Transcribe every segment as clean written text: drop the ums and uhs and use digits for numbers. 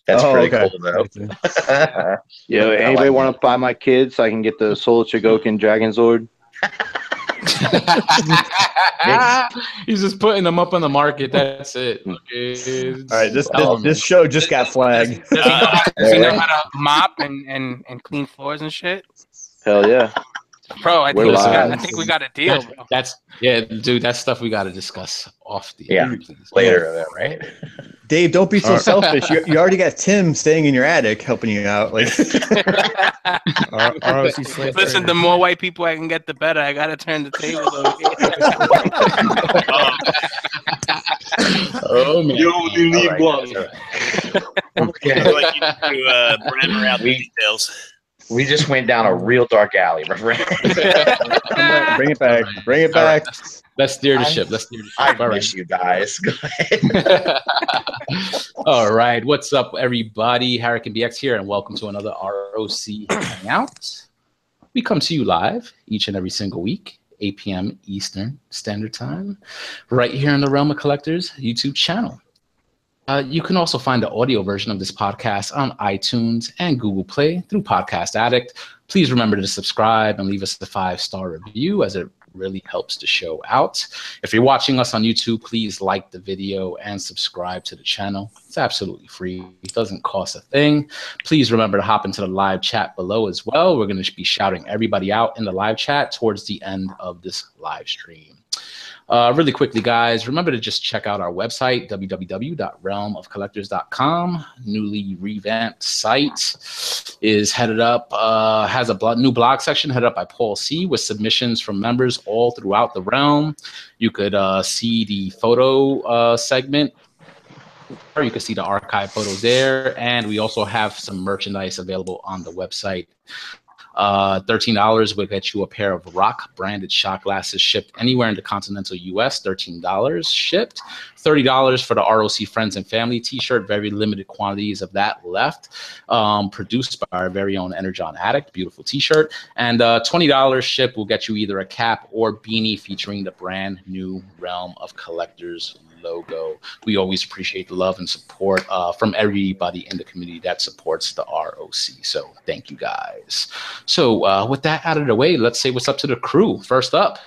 That's pretty okay. cool, though. Yo, anybody want to buy my kids so I can get the Soul Chogokin Dragon Zord? He's just putting them up on the market. That's it. All right, this show. show just got flagged. Does he know how to mop and clean floors and shit? Hell yeah. Bro, I think we got a deal, bro. Dude, that's stuff we got to discuss off the air, later, right? Dave, don't be so selfish. You already got Tim staying in your attic helping you out. Like, R.O.C slave. Listen, the more white people I can get, the better. I gotta turn the tables over here. Oh man, you only need one. Okay. Like you brand around the details. We just went down a real dark alley, my friend. Bring it back. Bring it back. Let's steer the ship. I miss you guys. Go ahead. All right. What's up, everybody? Hurricane BX here, and welcome to another R.O.C Hangout. We come to you live each and every single week, 8 p.m. Eastern Standard Time, right here in the Realm of Collectors YouTube channel. You can also find the audio version of this podcast on iTunes and Google Play through Podcast Addict. Please remember to subscribe and leave us a 5-star review, as it really helps the show out. If you're watching us on YouTube, please like the video and subscribe to the channel. It's absolutely free. It doesn't cost a thing. Please remember to hop into the live chat below as well. We're going to be shouting everybody out in the live chat towards the end of this live stream. Really quickly, guys, remember to just check out our website, www.realmofcollectors.com. Newly revamped site is headed up, has a new blog section headed up by Paul C. with submissions from members all throughout the realm. You could see the photo segment, or you can see the archive photos there. And we also have some merchandise available on the website. $13 will get you a pair of R.O.C branded shot glasses shipped anywhere in the continental US. $13 shipped. $30 for the R.O.C Friends and Family t-shirt. Very limited quantities of that left. Produced by our very own Energon Addict. Beautiful t-shirt. And $20 ship will get you either a cap or beanie featuring the brand new Realm of Collectors logo. We always appreciate the love and support from everybody in the community that supports the R.O.C. So thank you guys. So with that out of the way, let's say what's up to the crew. First up,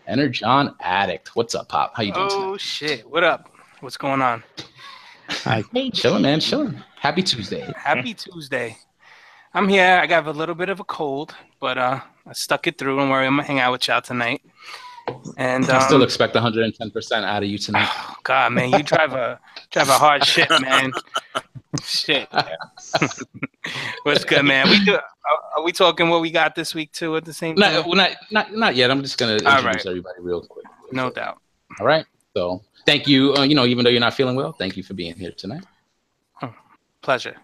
Energon Addict. What's up, Pop? How you doing tonight? Oh shit! What up? What's going on? Hi. Hey, chilling, man. Chilling. Happy Tuesday. Happy Tuesday. I'm here. I got a little bit of a cold, but I stuck it through. Don't worry, I'm gonna hang out with y'all tonight. And I still expect 100% out of you tonight. Oh, God, man, you drive a hard ship, man. Shit. What's good, man? Are we talking what we got this week too at the same time? Not yet. I'm just gonna introduce everybody real quick. No doubt. All right. So thank you. Even though you're not feeling well, thank you for being here tonight. Oh, pleasure.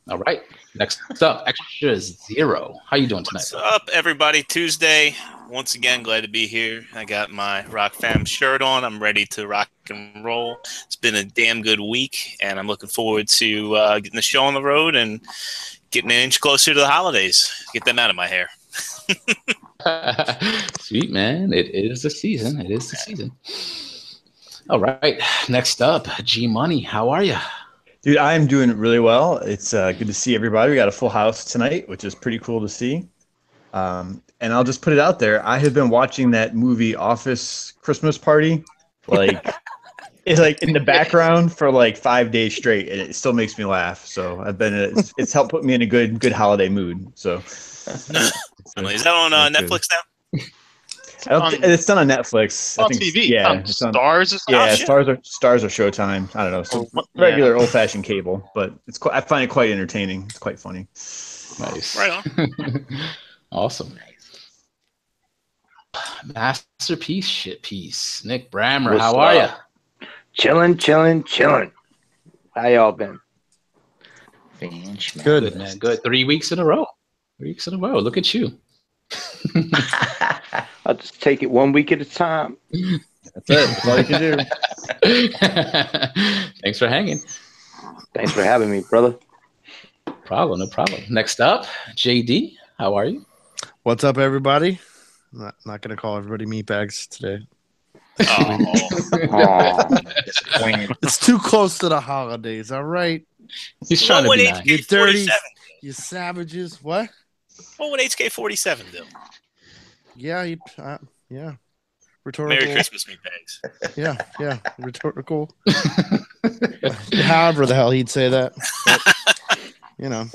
All right. Next up, Extra Zero. How you doing tonight? What's up, everybody? Tuesday. Once again, glad to be here. I got my Rock Fam shirt on. I'm ready to rock and roll. It's been a damn good week, and I'm looking forward to getting the show on the road and getting an inch closer to the holidays. Get them out of my hair. Sweet, man. It is the season. It is the season. All right. Next up, G Money. How are you? Dude, I'm doing really well. It's good to see everybody. We got a full house tonight, which is pretty cool to see. And I'll just put it out there. I have been watching that movie Office Christmas Party, it's like in the background for like 5 days straight, and it still makes me laugh. So it's helped put me in a good holiday mood. So is that on Netflix now? It's done on Netflix. On TV. Yeah, it's on Stars. Yeah, Stars are Showtime. I don't know. So regular old-fashioned cable, but I find it quite entertaining. It's quite funny. Nice. Right on. Awesome. Masterpiece, shit piece. Nick Brammer, how are you? Chilling. How y'all been? Good, man. Good. 3 weeks in a row. 3 weeks in a row. Look at you. I'll just take it 1 week at a time. That's it. That's all you can do. Thanks for hanging. Thanks for having me, brother. No problem. Next up, JD. How are you? What's up, everybody? I'm not going to call everybody meatbags today. Oh, Disappointed. It's too close to the holidays. All right, He's trying to What be would nice. you dirty, HK47? you savages. What? What would HK47 do? Yeah, yeah. Rhetorical. Merry Christmas, me bags. Yeah. Rhetorical. However the hell he'd say that. But, you know.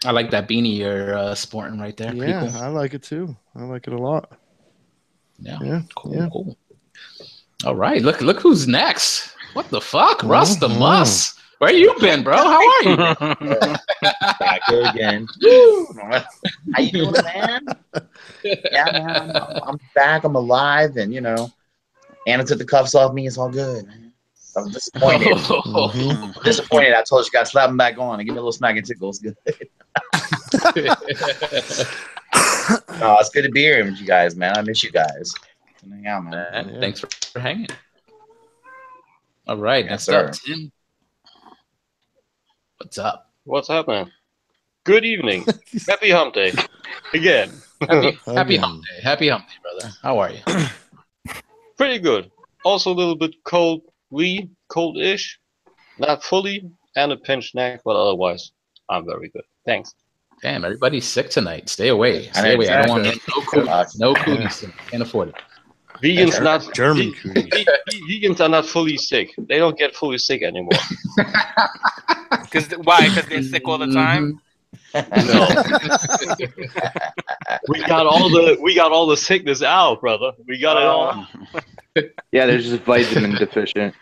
I like that beanie you're sporting right there. Pretty Yeah, cool. I like it too. I like it a lot. Yeah. Cool. Yeah. Cool. All right. Look who's next. What the fuck? Russ the Muss. Where you been, bro? How are you? Back here again. Woo! How you doing, man? Yeah, man. I'm back. I'm alive, and Anna took the cuffs off me. It's all good, man. I'm disappointed. I'm disappointed. I told you, got to slap them back on and give me a little smack and tickle. It's good. No, it's good to be here with you guys, man. I miss you guys. Hang out, man. Yeah. Thanks for hanging. All right, Yes, next up, sir. Tim. What's up? What's happening? Good evening. Happy hump day. Again. Happy Again. hump day. Happy hump day, brother. How are you? Pretty good. Also a little bit cold-ish. Not fully, and a pinched neck, but otherwise, I'm very good. Thanks. Damn, everybody's sick tonight. Stay away. I know Stay away. I don't exactly. want no cooties. No cooties. Can't afford it. Vegans not German vegans are not fully sick. They don't get fully sick anymore. Why? Because they're sick all the time. No. we got all the sickness out, brother. We got it all. yeah, they're just vitamin deficient.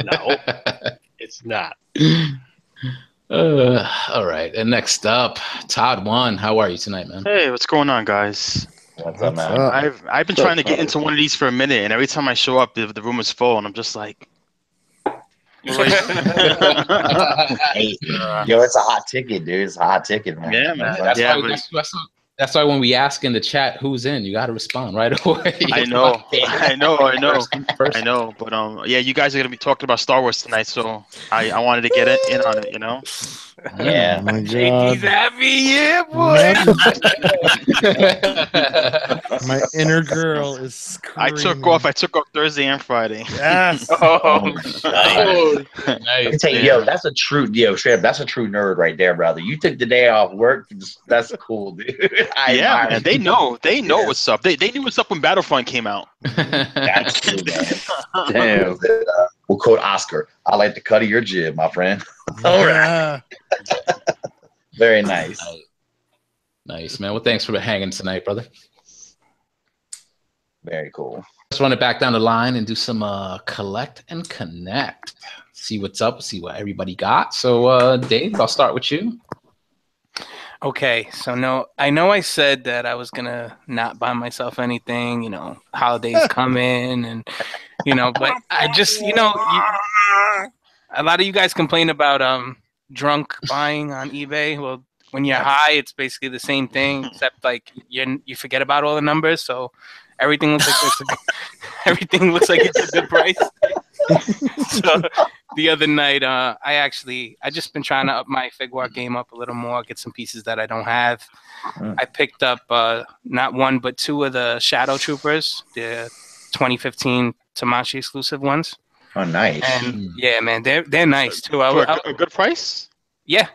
No, it's not. All right. And next up, Todd One. How are you tonight, man? Hey, what's going on, guys? What's up, man? I've been trying to get into one of these for a minute, and every time I show up, the room is full, and I'm just like, Hey, it's a hot ticket, dude. It's a hot ticket, man. Yeah, man. That's Yeah, why- but That's why when we ask in the chat who's in, you got to respond right away. I know. I know. First. I know. But yeah, you guys are gonna be talking about Star Wars tonight, so I wanted to get in on it, you know. Yeah. Oh my JT's god. happy, yeah, boy. My inner girl is screaming. I took off Thursday and Friday. Yes. Oh, Let me tell you, that's a true, straight up, that's a true nerd right there, brother. You took the day off work. That's cool, dude. I Yeah, admire man, you. they know what's up. They knew what's up when Battlefront came out. That's true, man. Damn. We'll quote Oscar. I like the cut of your jib, my friend. All right. Very nice. Nice, man. Well, thanks for hanging tonight, brother. Very cool. Let's run it back down the line and do some collect and connect. See what's up. See what everybody got. So, Dave, I'll start with you. okay. So no, I know I said that I was gonna not buy myself anything. Holidays coming, and but I just a lot of you guys complain about drunk buying on eBay. Well, when you're high, it's basically the same thing, except like you forget about all the numbers, so everything looks like everything looks like it's a good price. So the other night, I just been trying to up my Figuart game up a little more, get some pieces that I don't have. I picked up not one but two of the Shadow Troopers, the 2015 Tamashi exclusive ones. Oh, nice. And yeah, man, they're nice too. For a good price? Yeah,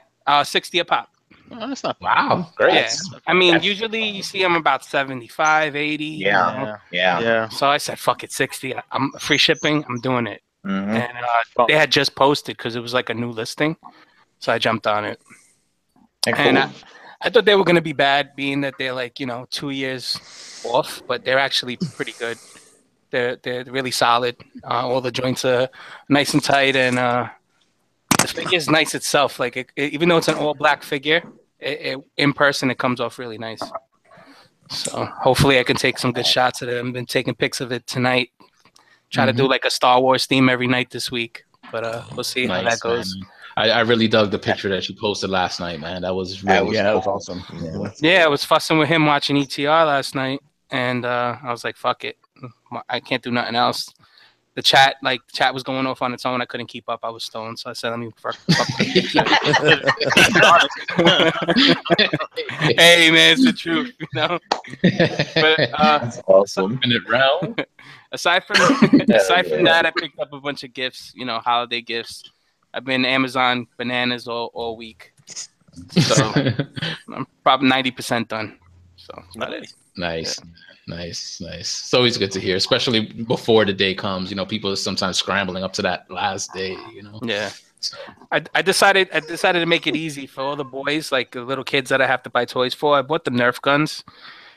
60 a pop. Oh, that's not bad. Wow, great. Yeah, I mean, usually you see them about 75, 80. Yeah. Yeah. So I said, fuck it, 60. I'm free shipping. I'm doing it. Mhm. And they had just posted because it was like a new listing. So I jumped on it. Hey, cool. And I thought they were going to be bad, being that they're like, 2 years off, but they're actually pretty good. They're really solid. All the joints are nice and tight, and the figure is nice itself. Like even though it's an all black figure, in person it comes off really nice. So hopefully I can take some good shots of it. I've been taking pics of it tonight. Try to do like a Star Wars theme every night this week, but we'll see how that goes. Man. I really dug the picture that you posted last night, man. That was really That was awesome. Yeah, I was fussing with him watching ETR last night, and I was like, fuck it. I can't do nothing else. the chat was going off on its own. I couldn't keep up. I was stoned, so I said, "Let me fuck." Hey man, it's the truth, you know. But That's awesome. aside from that, I picked up a bunch of gifts. You know, holiday gifts. I've been Amazon bananas all week, so I'm probably 90% done. So that's about it. Nice. Nice. It's always good to hear, especially before the day comes. You know, people are sometimes scrambling up to that last day. You know. Yeah. So. I decided to make it easy for all the boys, like the little kids that I have to buy toys for. I bought the Nerf guns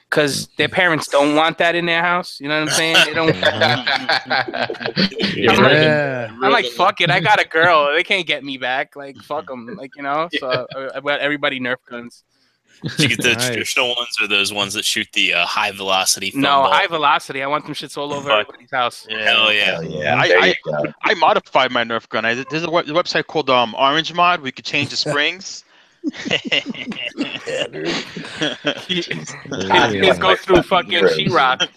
because their parents don't want that in their house. You know what I'm saying? They don't. I'm like, fuck it. I got a girl. They can't get me back. Like, fuck them. Like, you know. So I bought everybody Nerf guns. Did you get the traditional ones or those ones that shoot the high velocity? No, high velocity. I want them shits all over everybody's house. Hell yeah. I modified my Nerf gun. There's a website called Orange Mod. We could change the springs. Kids go through fucking sheetrock.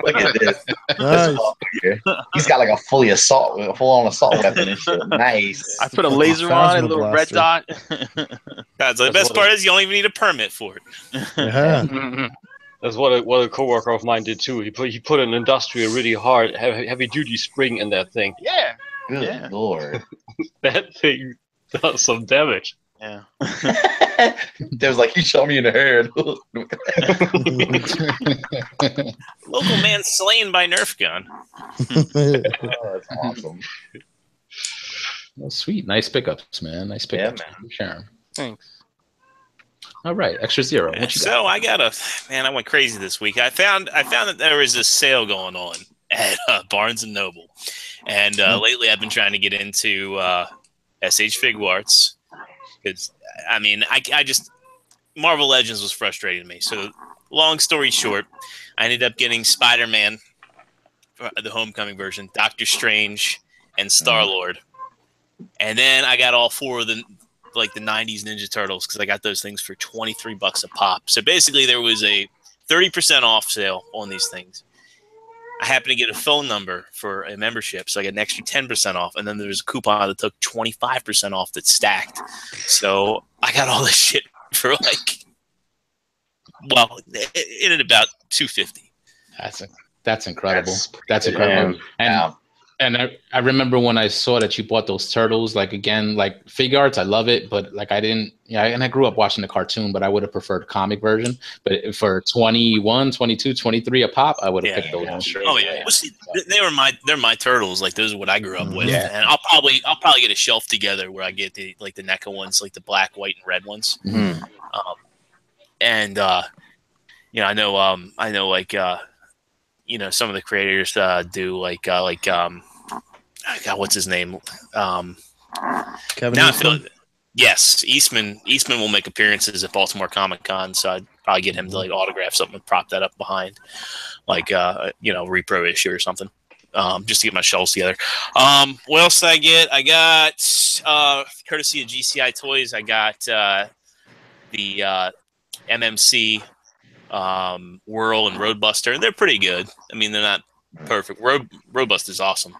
Look at this. He's got like a full-on assault weapon and shit. Nice. I put a laser on it, a little red dot. God, so the best part is you don't even need a permit for it. That's what a coworker of mine did too. He put an industrial, really hard, heavy duty spring in that thing. Yeah. Good Lord. That thing does some damage. Yeah. There was like, he shot me in the head. Local man slain by Nerf gun. Oh, that's awesome. Well, sweet. Nice pickups, man. Nice pickups. Yeah, man. Sharon. Thanks. All right. Extra zero. What you got? I went crazy this week. I found that there was a sale going on at Barnes & Noble. And lately I've been trying to get into SH Figuarts. Because, I mean, I just... Marvel Legends was frustrating me. So, long story short, I ended up getting Spider-Man, the Homecoming version, Doctor Strange, and Star-Lord. And then I got all four of the 90s Ninja Turtles because I got those things for $23 a pop. So basically there was a 30% off sale on these things. I happened to get a phone number for a membership, so I got an extra 10% off. And then there was a coupon that took 25% off that stacked. So I got all this shit for in about $250. That's incredible. That's incredible. And I remember when I saw that you bought those turtles, figure arts, I love it, but and I grew up watching the cartoon, but I would have preferred comic version. But for 21, 22, 23 a pop, I would have picked those. Sure. Oh yeah. Well, see, they're my turtles. Like those are what I grew up with. Yeah. And I'll probably get a shelf together where I get the NECA ones, like the black, white, and red ones. Mm-hmm. I know some of the creators do God, what's his name? Kevin Eastman? Yes, Eastman will make appearances at Baltimore Comic Con, so I'd probably get him to autograph something and prop that up behind, repro issue or something, just to get my shelves together. What else did I get? I got, courtesy of GCI Toys, I got the MMC Whirl and Roadbuster, and they're pretty good. I mean, they're not perfect. Roadbuster's awesome.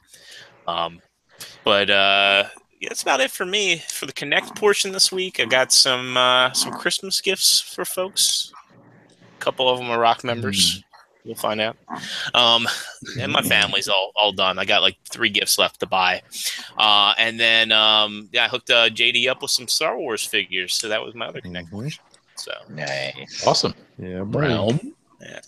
That's about it for me for the Connect portion this week. I got some Christmas gifts for folks. A couple of them are Rock members. You'll find out. And my family's all done. I got 3 gifts left to buy. And then I hooked JD up with some Star Wars figures. So that was my other Connect portion. So nice. Awesome. Yeah, Realm. Yeah.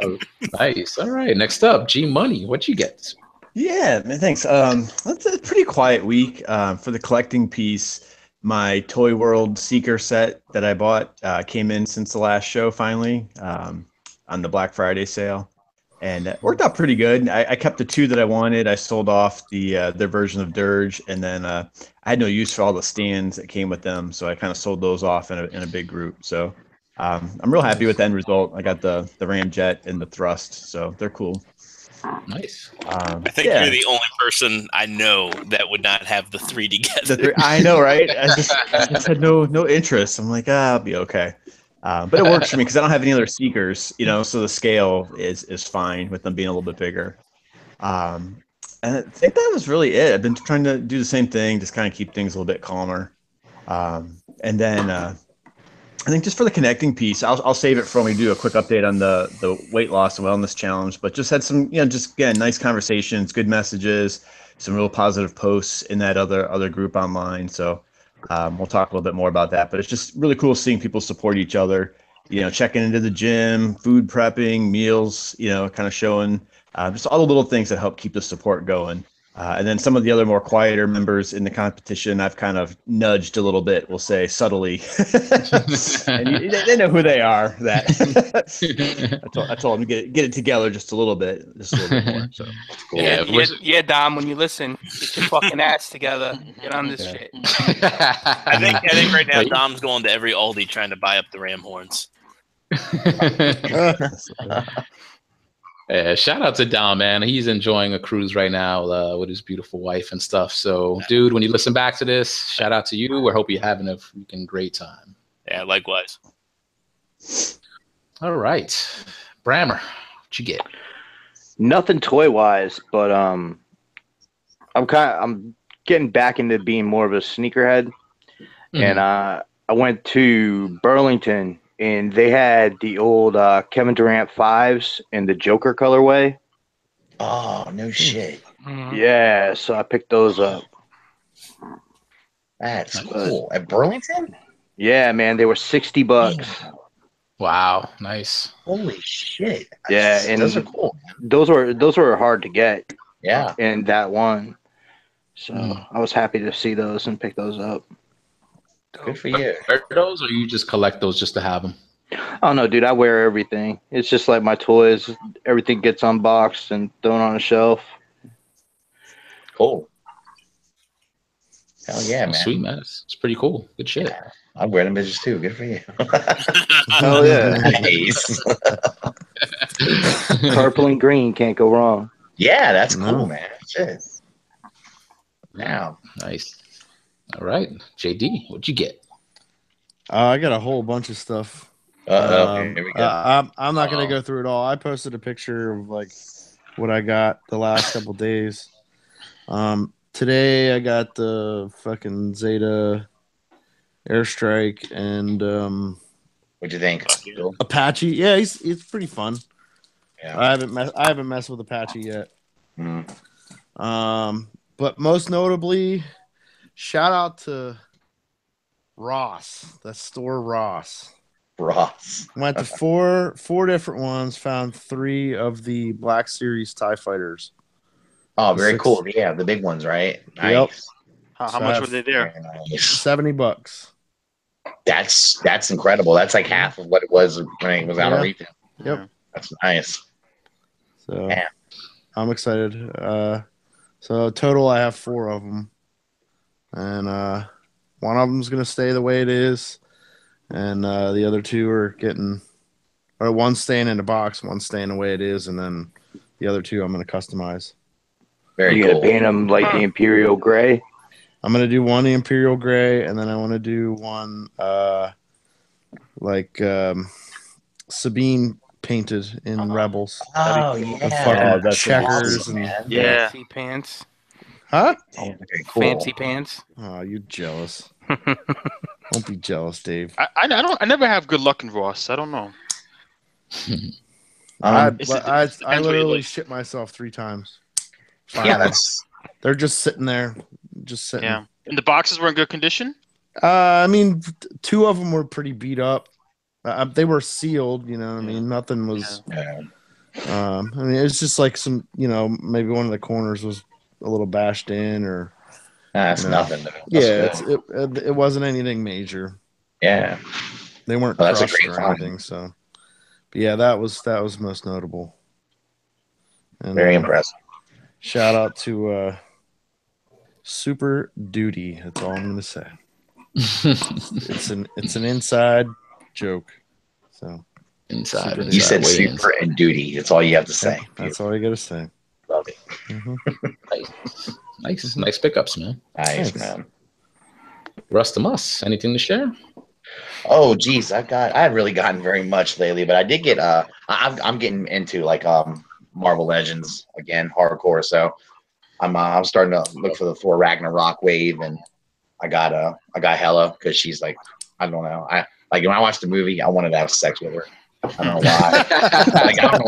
Oh, nice. All right. Next up, G Money. What you get? Yeah, man, thanks. That's a pretty quiet week for the collecting piece. My Toy World Seeker set that I bought came in since the last show finally on the Black Friday sale, and it worked out pretty good. I kept the 2 that I wanted. I sold off their version of Dirge, and then I had no use for all the stands that came with them, so I kind of sold those off in a big group. So I'm real happy with the end result. I got the Ramjet and the Thrust, so they're cool. Nice. I think you're the only person I know that would not have the 3 together. I know, right? I just had no interest. I'm like, I'll be okay. But it works for me because I don't have any other seekers, so the scale is fine with them being a little bit bigger. And I think that was really it. I've been trying to do the same thing, just kind of keep things a little bit calmer. And then I think just for the connecting piece, I'll save it for when we do a quick update on the weight loss and wellness challenge. But just had some, just again, nice conversations, good messages, some real positive posts in that other group online. So we'll talk a little bit more about that. But it's just really cool seeing people support each other. Checking into the gym, food prepping, meals. Kind of showing just all the little things that help keep the support going. And then some of the other more quieter members in the competition, I've kind of nudged a little bit, we'll say subtly. And they know who they are. That I told them to get it together just a little bit more. So cool. Yeah, Dom. When you listen, get your fucking ass together. Get on this shit. I think right now Dom's going to every Aldi trying to buy up the ram horns. Shout out to Dom, man. He's enjoying a cruise right now with his beautiful wife and stuff. So, dude, when you listen back to this, shout out to you. We hope you're having a freaking great time. Yeah, likewise. All right, Brammer, what you get? Nothing toy wise, but I'm getting back into being more of a sneakerhead, and I went to Burlington. And they had the old Kevin Durant 5s in the Joker colorway. Oh, no shit. Yeah, so I picked those up. That's cool. At Burlington? Yeah, man, they were $60. Wow, nice. Holy shit. Yeah, and those are cool. Those were hard to get. Yeah. In that one. So I was happy to see those and pick those up. Good for you. Are those, or you just collect those just to have them? Oh no, dude! I wear everything. It's just like my toys. Everything gets unboxed and thrown on a shelf. Cool. Hell yeah, man! Sweet, man. It's pretty cool. Good shit. Yeah. I wear them bitches too. Good for you. Hell yeah! Nice. Purple and green can't go wrong. Yeah, that's cool, man. Shit. Now, nice. All right, JD, what'd you get? I got a whole bunch of stuff. Here we go. I'm not gonna go through it all. I posted a picture of like what I got the last couple days. Today I got the fucking Zeta Airstrike and what'd you think? Apache. Yeah, it's pretty fun. Yeah. I haven't messed with Apache yet. But most notably, shout out to R.O.C. That store R.O.C. Went to four different ones, found 3 of the Black Series TIE Fighters. Oh, very cool. Yeah, the big ones, right? Nice. Yep. How much were they there? Nice. $70. That's incredible. That's like half of what it was when it was out of retail. Yep. That's nice. So I'm excited. So total I have 4 of them. And one of them's gonna stay the way it is. And the other 2 are one's staying in the box, one's staying the way it is, and then the other 2 I'm going to customize. Very cool. You're going to paint them like the Imperial Gray? I'm going to do one the Imperial Gray, and then I want to do one Sabine painted in Rebels. Oh, yeah. That's checkers awesome, and fancy pants. Huh? Oh, very cool. Fancy pants. Oh, you're jealous. Don't be jealous, Dave. I never have good luck in Ross. I don't know. I literally shit myself 3 times. Yeah, they're just sitting there, Yeah, and the boxes were in good condition. I mean, 2 of them were pretty beat up. They were sealed, you know. I mean, nothing was. I mean, it's just like some, maybe one of the corners was a little bashed in, or. That's nothing. It wasn't anything major. Yeah, they weren't crushed or anything. So, but yeah, that was most notable. And, very impressive. Shout out to Super Duty. That's all I'm going to say. it's an inside joke. So inside. You said super and duty. That's all you have to say. That's all you got to say. Love it. Nice pickups, man. Nice, man. Rustamus, anything to share? Oh, geez, I haven't really gotten very much lately, but I did get I'm getting into like Marvel Legends again, hardcore. So I'm starting to look for the Thor Ragnarok wave, and I got Hella because she's like, I don't know, I like when I watched the movie, I wanted to have sex with her. I don't know why. Like I don't know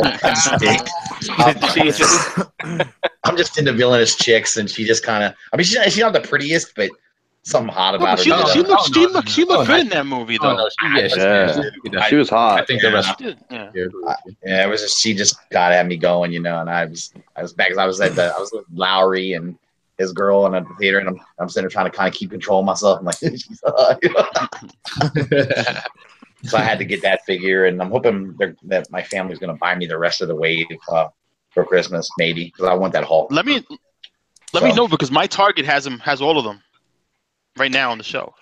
why. I'm just into villainous chicks, and she just kind of. I mean, she's not the prettiest, but something hot about her. She you know? looked good in that movie Oh though. no, She was hot. I think the rest. Yeah. Yeah, it was just she just got at me going, you know, and I was back because I was with Lowry and his girl and at the theater, and I'm sitting there trying to kind of keep control of myself. I'm like, she's hot. So I had to get that figure, and I'm hoping that my family's going to buy me the rest of the wave for Christmas, maybe, because I want that Hulk. Let me know because my Target has all of them right now on the shelf.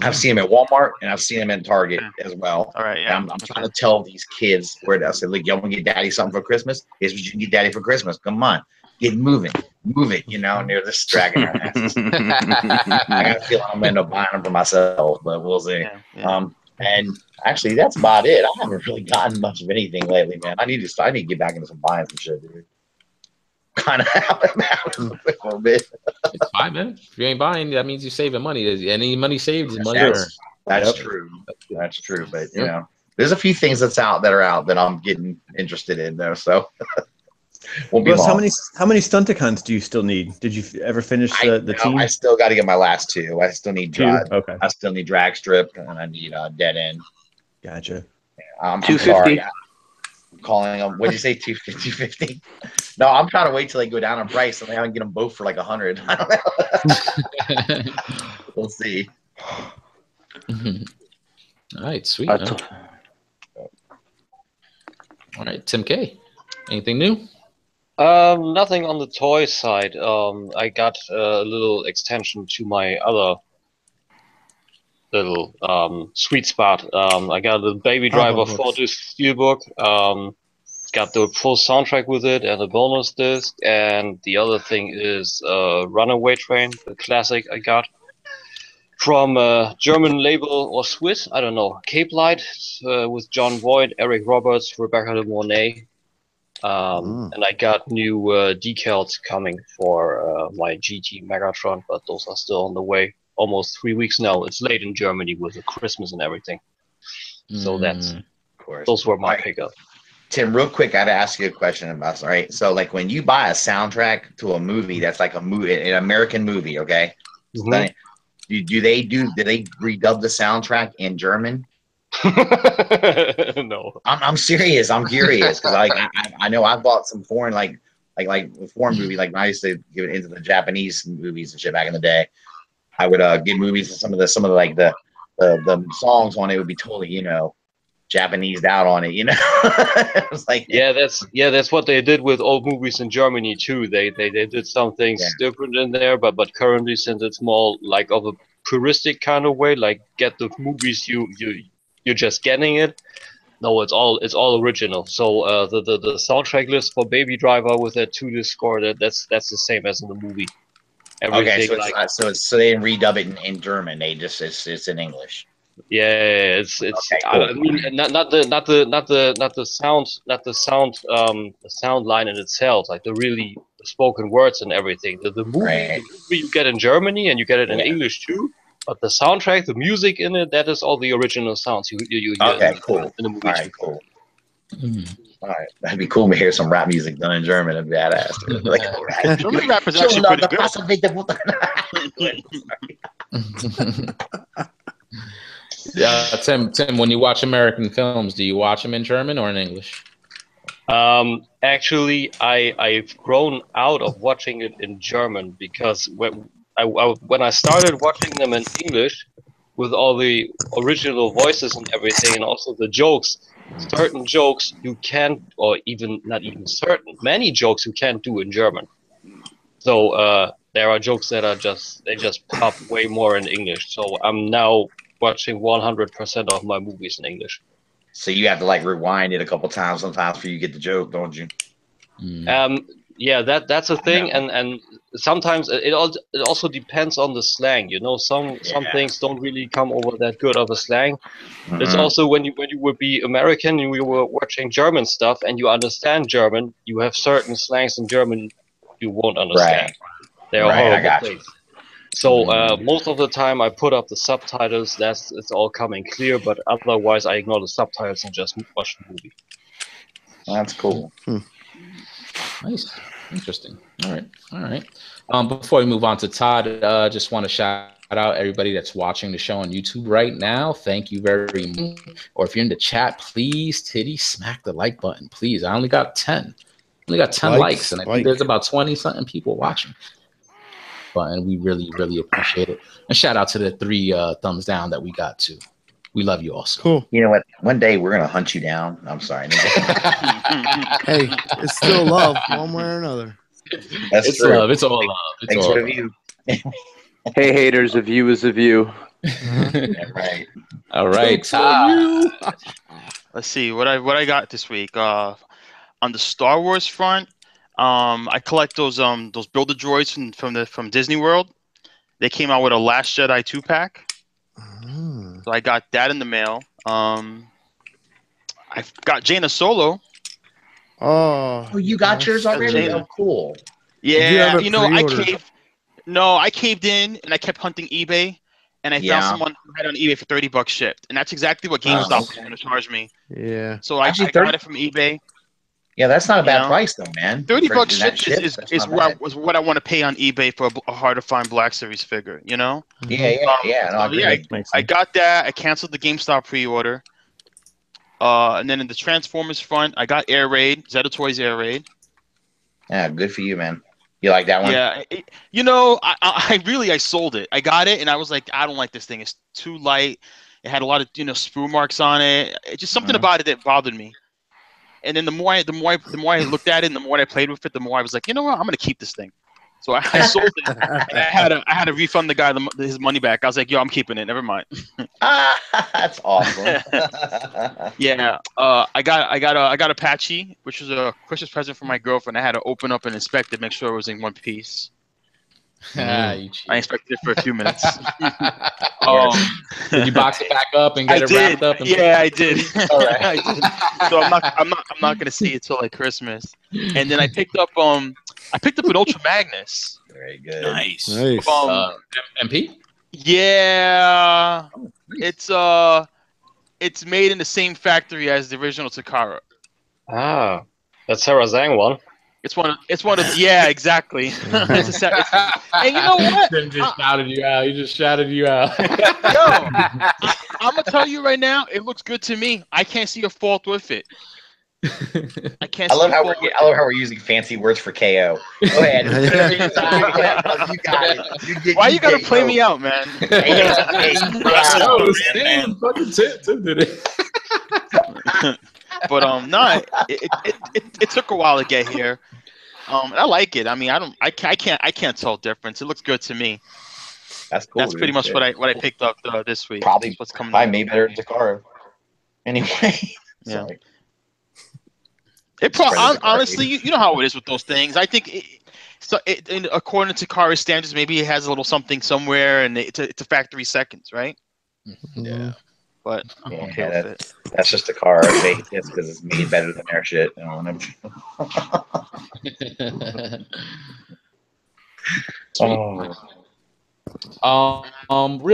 I've seen them at Walmart and I've seen them in Target as well. All right, yeah. I'm trying to tell these kids where I said, look, y'all want to get daddy something for Christmas? Here's what you can get daddy for Christmas. Come on, get moving, move it, you know, and they're just dragging their asses. I got a feeling I'm going to end up buying them for myself, but we'll see. Yeah. And actually, that's about it. I haven't really gotten much of anything lately, man. I need to get back into some buying some shit, dude. Kind of for a bit. It's fine, man. If you ain't buying, that means you're saving money. Any money saved is money earned. That's true. That's true. But you know, there's a few things that are out that I'm getting interested in though. So won't be long. How many Stunticons do you still need? Did you ever finish the team? I still got to get my last two. I still need Okay. I still need Drag Strip and I need Dead End. Gotcha. I'm 250. sorry. I'm calling them. What'd you say? 250? No, I'm trying to wait till they go down in price and I can get them both for like 100. I don't know. We'll see. All right, sweet. All right, Tim K. Anything new? Nothing on the toy side. I got a little extension to my other little sweet spot. I got a Baby Driver 4-disc steelbook. Got the full soundtrack with it and a bonus disc. And the other thing is Runaway Train, the classic I got from a German label or Swiss, I don't know, Cape Light with John Voight, Eric Roberts, Rebecca De Mornay. And I got new decals coming for my GT Megatron, but those are still on the way. Almost 3 weeks now. It's late in Germany with the Christmas and everything. So that's, of course, those were my pickup. Tim, real quick, I gotta ask you a question about this. All right, so like when you buy a soundtrack to a movie that's like an American movie, okay? Mm-hmm. Do they redub the soundtrack in German? No. I'm serious. I'm curious because I know I bought some foreign like foreign movie like when I used to get into the Japanese movies and shit back in the day. I would get movies and some of the like the songs on it would be totally, you know, Japanesed out on it, you know. It was like that's what they did with old movies in Germany too. They did some things different in there, but currently, since it's more like of a puristic kind of way, like get the movies you're just getting it. No, it's all original. So the soundtrack list for Baby Driver with that 2-disc score, that's the same as in the movie. Everything, okay, so they didn't redub it in German. They just it's in English. Yeah, it's okay, cool. I mean, not the sound line in itself, like the really spoken words and everything. The movie you get in Germany and you get it in English too, but the soundtrack, the music in it, that is all the original sounds you hear cool. in the movie. All right, cool. All right, that'd be cool to hear some rap music done in German. That'd be badass. Like, German rap is actually pretty good. Yeah, Tim, when you watch American films, do you watch them in German or in English? Actually, I've grown out of watching it in German because when I started watching them in English with all the original voices and everything, and also the jokes, certain jokes you can't, or even not even certain, many jokes you can't do in German. So there are jokes that they just pop way more in English. So I'm now watching 100% of my movies in English. So you have to like rewind it a couple times sometimes for you to get the joke, don't you? Yeah, that's a thing, and sometimes it also depends on the slang. You know, some things don't really come over that good of a slang. It's also when you would be American and we were watching German stuff and you understand German, you have certain slangs in German you won't understand. They are I horrible got things. So most of the time I put up the subtitles. It's all coming clear, but otherwise I ignore the subtitles and just watch the movie. That's cool. Nice. Interesting. All right. Before we move on to Todd, just want to shout out everybody that's watching the show on YouTube right now. Thank you very much. Or if you're in the chat, please smack the like button, please. I only got 10. Likes, and I think there's about 20-something people watching. And we really, really appreciate it. And shout out to the 3 thumbs down that we got too. We love you also. Cool. You know what? One day we're gonna hunt you down. I'm sorry. Hey, it's still love, one way or another. That's it's true. love. It's all love. It's Thanks all for love. the view. Hey haters, a view is a view. Yeah, right. All right, Todd. Let's see what I got this week. On the Star Wars front, I collect those Builder droids from Disney World. They came out with a Last Jedi 2-pack. So I got that in the mail. I got Jaina Solo. Oh, you got yours already? Oh, cool. Yeah, I caved in and I kept hunting eBay, and I found someone who had it on eBay for $30 shipped, and that's exactly what GameStop was going to charge me. Yeah. So I got it from eBay. Yeah, that's not a bad price though, man. $30 shipped is what I want to pay on eBay for a hard to find Black Series figure. You know? Yeah. I got that. I canceled the GameStop pre-order. And then in the Transformers front, I got Air Raid, Zeta Toys Air Raid. Yeah, good for you, man. You like that one? Yeah, I sold it. I got it, and I was like, I don't like this thing. It's too light. It had a lot of sprue marks on it. It's just something about it that bothered me. And then the more I looked at it, and the more I played with it, the more I was like, you know what, I'm gonna keep this thing. So I sold it. And I had to refund the guy his money back. I was like, yo, I'm keeping it. Never mind. That's awesome. Yeah. I got Apache, which was a Christmas present for my girlfriend. I had to open up and inspect it, make sure it was in one piece. I inspected it for a few minutes. Did you box it back up and get it wrapped up? Yeah, I did. All right. I did. So I'm not gonna see it till like Christmas. And then I picked up an Ultra Magnus. Very good. Nice. MP? Yeah. It's made in the same factory as the original Takara. Ah, that's Sarah Zhang one. It's one of yeah, exactly. And you know what? Tim just shouted you out. He just shouted you out. Yo, I'm gonna tell you right now, it looks good to me. I can't see a fault with it. I love how we're using fancy words for KO. Go ahead. You got it. Why you gotta play me out, man? Tim did it. But no, it took a while to get here. I like it. I mean, I can't tell difference. It looks good to me. That's cool. That's pretty much what I picked up this week. Probably what's coming. Probably made better than Takara. Anyway. Yeah. Honestly, you know how it is with those things. I think according to Takara standards, maybe it has a little something somewhere, and it's a factory seconds, right? Yeah. But I'm okay with it. That's just a car. It's because it's made better than their shit. Real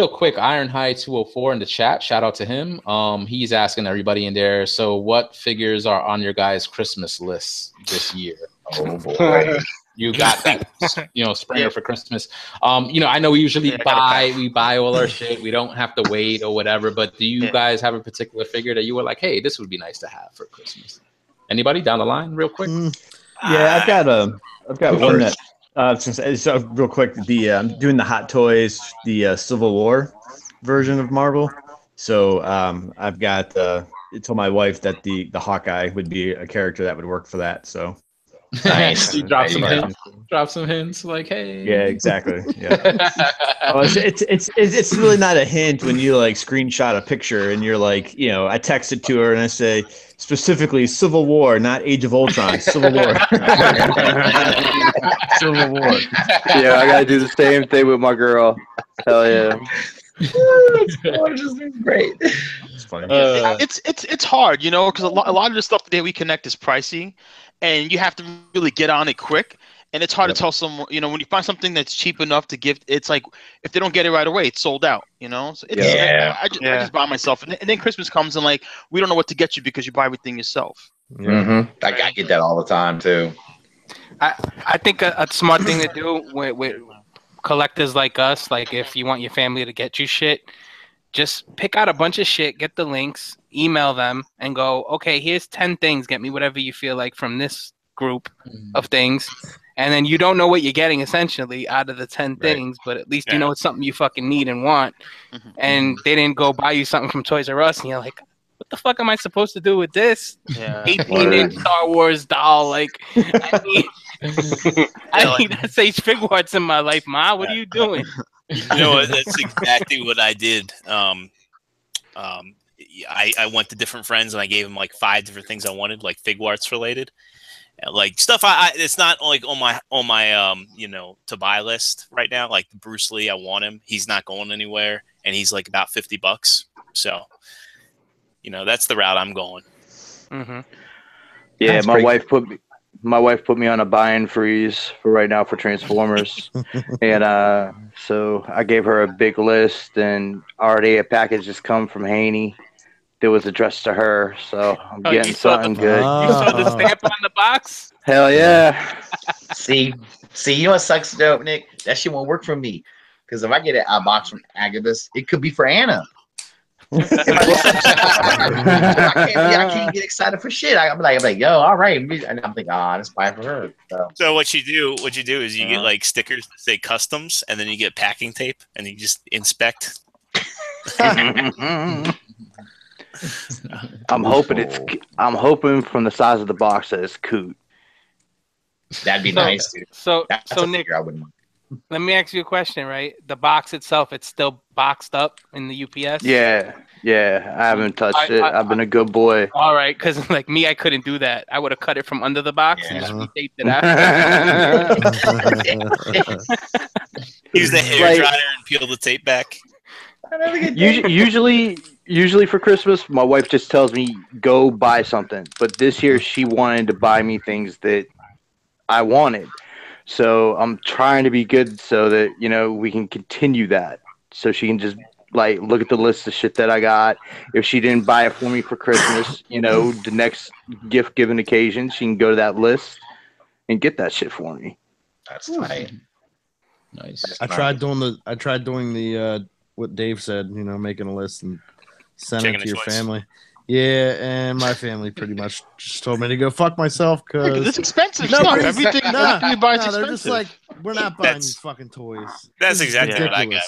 quick, Ironhide 204 in the chat. Shout out to him. He's asking everybody in there. So, what figures are on your guys' Christmas list this year? Oh boy. You got that, Springer for Christmas. I know we usually buy all our shit. We don't have to wait or whatever. But do you guys have a particular figure that you were like, hey, this would be nice to have for Christmas? Anybody down the line, real quick? Yeah, I've got one that. So real quick, I'm doing the Hot Toys, the Civil War version of Marvel. So I've got told my wife that the Hawkeye would be a character that would work for that. So. Nice. You drop some hints like, hey. Yeah, exactly. Yeah. It's really not a hint when you like screenshot a picture and you're like, I text it to her and I say, specifically Civil War, not Age of Ultron. Civil War. Civil War. Yeah, I gotta do the same thing with my girl. Hell yeah. It's gorgeous. It's great. It's funny. It's hard, you know, because a lot of the stuff that we connect is pricey, and you have to really get on it quick. And it's hard to tell someone, you know, when you find something that's cheap enough to give, it's like if they don't get it right away, it's sold out, you know. So it's, I just buy myself, and then Christmas comes and like we don't know what to get you because you buy everything yourself. I get that all the time too. I think a smart thing to do with collectors like us, like if you want your family to get you shit, just pick out a bunch of shit, get the links, email them, and go, okay, here's 10 things. Get me whatever you feel like from this group of things. And then you don't know what you're getting essentially out of the 10 things, but at least you know it's something you fucking need and want. And they didn't go buy you something from Toys R Us, and you're like, what the fuck am I supposed to do with this? 18-inch Star Wars doll. Like, I need that Sage Figuarts in my life, Ma. What are you doing? You know what? That's exactly what I did. I went to different friends and I gave them like 5 different things I wanted, like Figuarts related. Like stuff it's not like on my you know, to buy list right now. Like Bruce Lee, I want him. He's not going anywhere, and he's like about $50. So, you know, that's the route I'm going. Yeah, my wife put me on a buy-in freeze for right now for Transformers, and so I gave her a big list, and already a package has come from Haney. That was addressed to her, so I'm getting something good. You saw the stamp on the box? Hell yeah! See, you know what sucks though, Nick? That shit won't work for me. Because if I get a box from Agabus, it could be for Anna. I can't get excited for shit. I'm like, yo, all right. And I'm thinking, it's fine for her. So what you do is you get like stickers that say customs, and then you get packing tape, and you just inspect. I'm hoping from the size of the box that it's Coot. That'd be nice, dude. So Nick, I wouldn't mind. Let me ask you a question, right? The box itself, it's still boxed up in the UPS? Yeah, I haven't touched it. I've been a good boy. All right, because like me, I couldn't do that. I would have cut it from under the box and just retaped it after. Use the hair dryer and peel the tape back. Usually for Christmas, my wife just tells me, go buy something. But this year, she wanted to buy me things that I wanted. So I'm trying to be good so that, you know, we can continue that. So she can just, like, look at the list of shit that I got. If she didn't buy it for me for Christmas, you know, the next gift-giving occasion, she can go to that list and get that shit for me. That's tight. Nice. I tried doing the what Dave said, you know, making a list and sending it to your family. Yeah, and my family pretty much just told me to go fuck myself because it's expensive stuff. Everything you buy is expensive. They're just like, we're not buying these fucking toys. That's exactly what I got,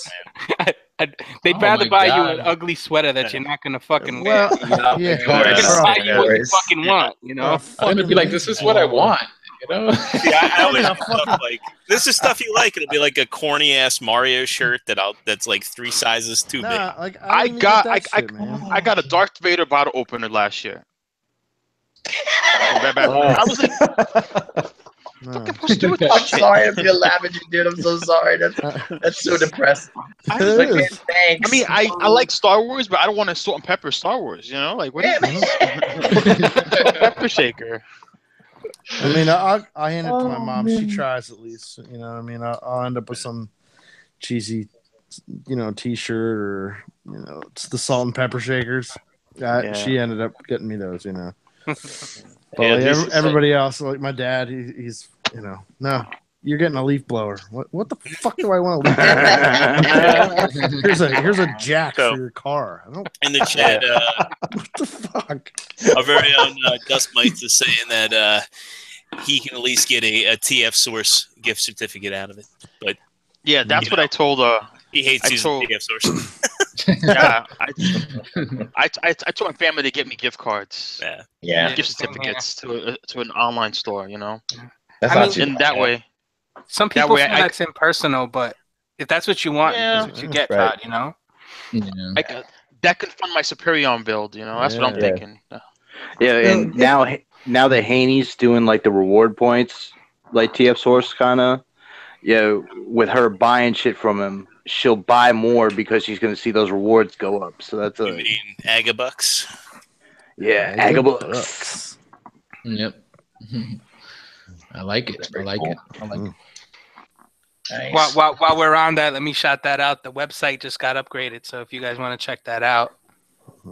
man. They'd rather buy you an ugly sweater that you're not gonna fucking wear. You know? They're gonna buy you what you fucking want. You know, I'm gonna be like, this is what I want. You know, I always stuff like this is stuff you like. It'll be like a corny ass Mario shirt that's like 3 sizes too big. Like, I got a Darth Vader bottle opener last year. I was like, I'm sorry if you're laughing, dude. I'm so sorry. That's so depressing. Thanks. I mean, I like Star Wars, but I don't want to salt and pepper Star Wars. You know, like what? Pepper shaker. I mean, I hand it to my mom. She tries at least. You know what I mean? I'll end up with some cheesy, you know, T-shirt or, you know, it's the salt and pepper shakers. She ended up getting me those, you know. But everybody else, like my dad, he's, you know, no, you're getting a leaf blower. What the fuck do I want a leaf blower? Here's a jack for your car. In the chat, what the fuck? Our very own Dust Mites is saying that he can at least get a TF Source gift certificate out of it. But yeah, that's what I told. He hates using TF Source. Yeah, I told my family to get me gift cards. Yeah, gift certificates to an online store. You know, that's in that way. Some people feel that's impersonal, but if that's what you want, that's what you get, right. Todd, you know? That could fund my Superion build, you know? That's what I'm thinking. Yeah, and now that Haney's doing like the reward points, like TF Source kind of, with her buying shit from him, she'll buy more because she's going to see those rewards go up. So that's You mean Agabucks? Yeah, Agabucks. Yep. I like it. I like it. I like it. Nice. While we're on that, let me shout that out. The website just got upgraded, so if you guys want to check that out,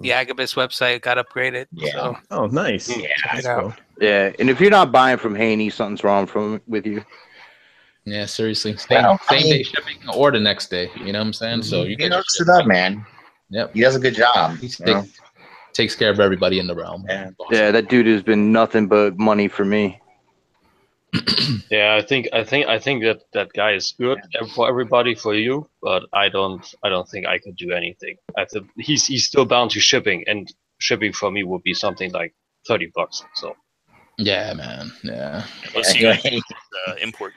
the Agabus website got upgraded. Yeah. So, Oh, nice. Yeah. check it out. Yeah, and if you're not buying from Haney, something's wrong with you. Yeah, seriously. Same day shipping or the next day. You know what I'm saying? So you He get hooks it up, man. Yep. He does a good job. He takes care of everybody in the realm. Yeah. Awesome. Yeah, that dude has been nothing but money for me. Yeah, I think that guy is good for everybody, for you, but I don't think I could do anything. I think he's still bound to shipping, and shipping for me would be something like $30. So Yeah, man. Yeah. Unless you import.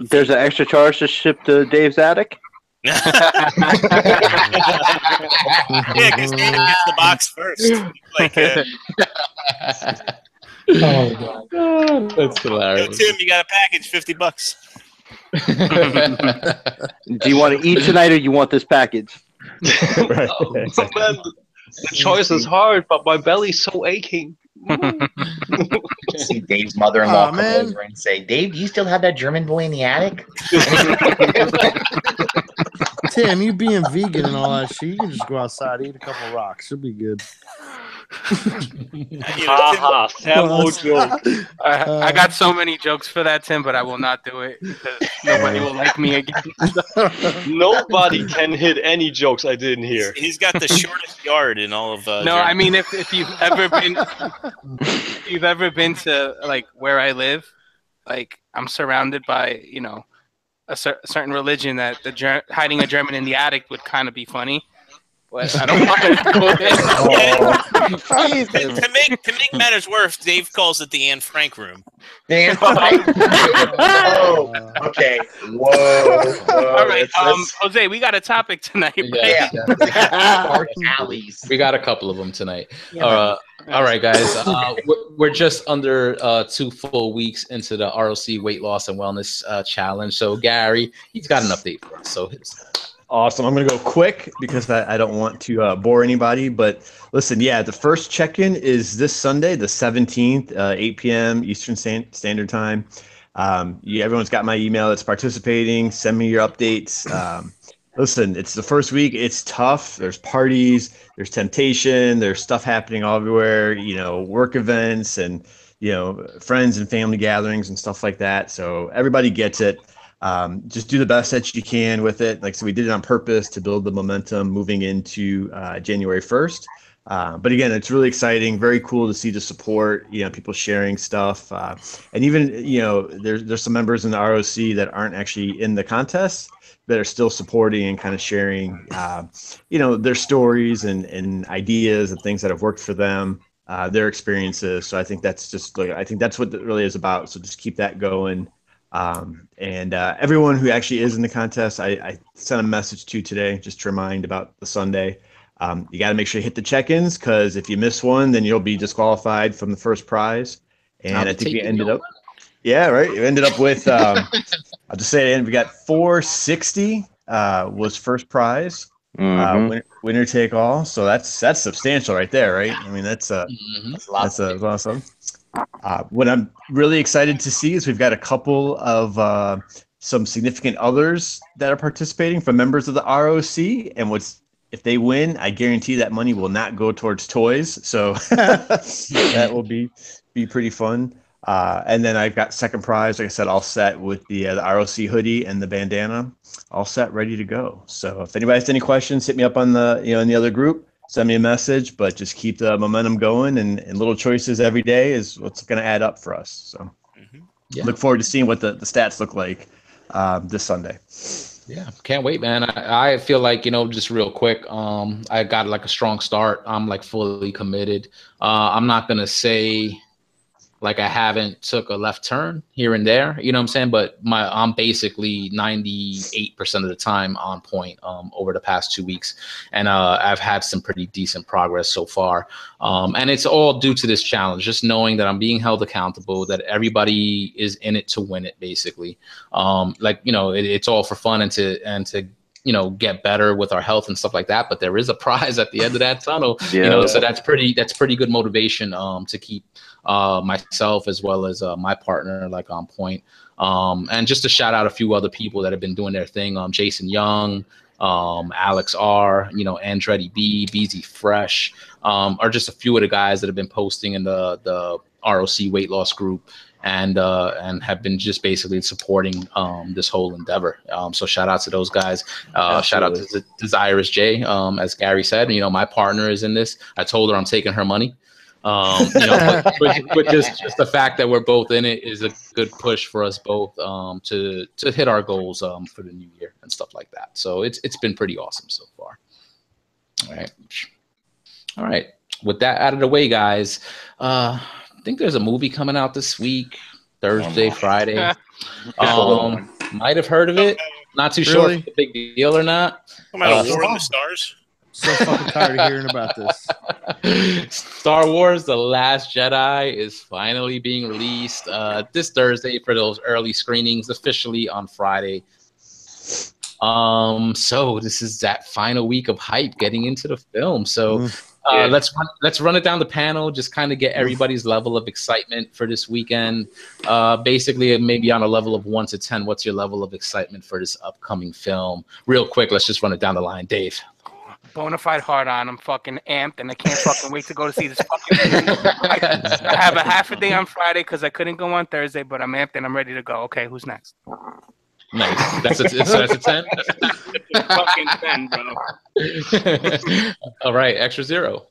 There's an extra charge to ship to Dave's attic. Yeah, because Dave gets the box first. Like, Oh, God. That's hilarious. Tim, you got a package, $50. Do you want to eat tonight, or you want this package? Right. Oh, man, the choice is hard, but my belly's so aching. See Dave's mother-in-law Aw, come man. over and say, "Dave, do you still have that German boy in the attic?" Tim, you being vegan and all that shit, you can just go outside, eat a couple rocks. You'll be good. Haha, Sam joke. I got so many jokes for that, Tim, but I will not do it because nobody will like me again. Nobody can hit any jokes I didn't hear. He's got the shortest yard in all of. No, Germany. I mean if you've ever been to like where I live, like I'm surrounded by a certain religion that hiding a German in the attic would kind of be funny. But I don't want to go there. To make matters worse, Dave calls it the Anne Frank room. Dan, oh, okay. Whoa. All right, Jose, we got a topic tonight. Yeah. Dark alleys. We got a couple of them tonight. All right, guys. We're just under 2 full weeks into the R.O.C weight loss and wellness challenge. So Gary, he's got an update for us. So Awesome. I'm going to go quick because I don't want to bore anybody. But listen, the first check-in is this Sunday, the 17th, 8 p.m. Eastern Standard Time. Everyone's got my email that's participating. Send me your updates. Listen, it's the first week. It's tough. There's parties. There's temptation. There's stuff happening everywhere, work events and, friends and family gatherings and stuff like that. So everybody gets it. Just do the best that you can with it. Like, so we did it on purpose to build the momentum moving into January 1st. But again, it's really exciting, very cool to see the support, people sharing stuff. And even, there's some members in the R.O.C that aren't actually in the contest that are still supporting and kind of sharing, their stories and ideas and things that have worked for them, their experiences. So I think that's what it really is about. So just keep that going. And everyone who actually is in the contest, I sent a message to today just to remind about the Sunday. You got to make sure you hit the check-ins, because if you miss one, then you'll be disqualified from the first prize. And I think we ended up, you ended up with, I'll just say it again, we got 460 was first prize, winner take all. So that's substantial right there, right? I mean, that's awesome. What I'm really excited to see is we've got a couple of some significant others that are participating from members of the R.O.C. And if they win, I guarantee that money will not go towards toys. So that will be pretty fun. And then I've got second prize, like I said, all set with the R.O.C hoodie and the bandana, all set, ready to go. So if anybody has any questions, hit me up on the in the other group. Send me a message, but just keep the momentum going, and little choices every day is what's going to add up for us. So look forward to seeing what the stats look like this Sunday. Yeah, can't wait, man. I feel like, just real quick, I got like a strong start. I'm like fully committed. I'm not going to say Like I haven't took a left turn here and there, you know what I'm saying? But I'm basically 98% of the time on point over the past 2 weeks. And I've had some pretty decent progress so far. And it's all due to this challenge, just knowing that I'm being held accountable, that everybody is in it to win it, basically. Like, you know, it's all for fun and to you know, get better with our health and stuff like that. But there is a prize at the end of that tunnel, you know, so that's pretty good motivation to keep myself as well as my partner like on point. And just to shout out a few other people that have been doing their thing. Jason Young, Alex R, you know, Andretti B, BZ Fresh, are just a few of the guys that have been posting in the R.O.C weight loss group and have been just basically supporting this whole endeavor. So shout out to those guys. Shout out to Desirous J. As Gary said, you know, my partner is in this. I told her I'm taking her money. You know, but just the fact that we're both in it is a good push for us both to hit our goals for the new year and stuff like that. So it's been pretty awesome so far. All right. With that out of the way, guys, I think there's a movie coming out this week, Thursday, Friday. Might have heard of it. Not too sure if it's a big deal or not. Come out of War in the Stars. So fucking tired of hearing about this. Star Wars The Last Jedi is finally being released this Thursday for those early screenings, officially on Friday. So this is that final week of hype getting into the film. So let's run it down the panel, just kind of get everybody's level of excitement for this weekend. Basically, maybe on a level of 1 to 10, what's your level of excitement for this upcoming film? Real quick, let's just run it down the line. Dave. Bonafide hard on. I'm fucking amped, and I can't fucking wait to go to see this fucking movie. I have a half a day on Friday because I couldn't go on Thursday, but I'm amped and I'm ready to go. Okay, who's next? Nice. That's a 10? Fucking 10, bro. All right, extra zero. All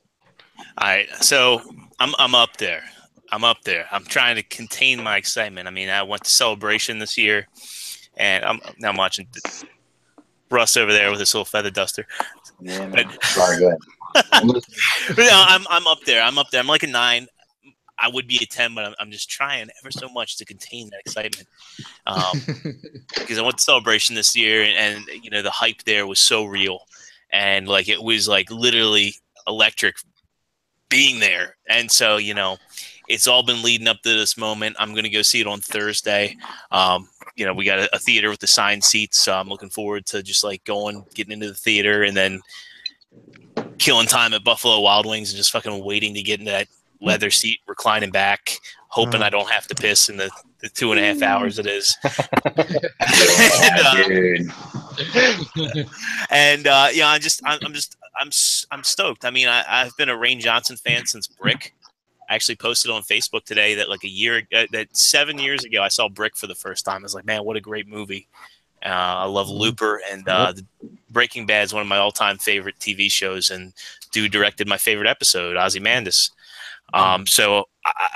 right, so I'm up there. I'm trying to contain my excitement. I mean, I went to Celebration this year, and I'm watching Russ over there with his little feather duster. Yeah, sorry, go ahead. No, I'm up there. I'm like a 9. I would be a 10, but I'm just trying ever so much to contain that excitement. Because I went to Celebration this year, and you know, the hype there was so real, and like it was like literally electric being there. And so, you know, it's all been leading up to this moment. I'm going to go see it on Thursday. You know, we got a theater with assigned seats, so I'm looking forward to just like getting into the theater and then killing time at Buffalo Wild Wings and just fucking waiting to get into that leather seat, reclining back, hoping I don't have to piss in the 2.5 hours it is. I'm stoked. I mean, I've been a Rain Johnson fan since Brick. I actually posted on Facebook today that like that 7 years ago, I saw Brick for the first time. I was like, man, what a great movie. I love Looper, and Breaking Bad is one of my all-time favorite TV shows, and dude directed my favorite episode, Ozymandias. So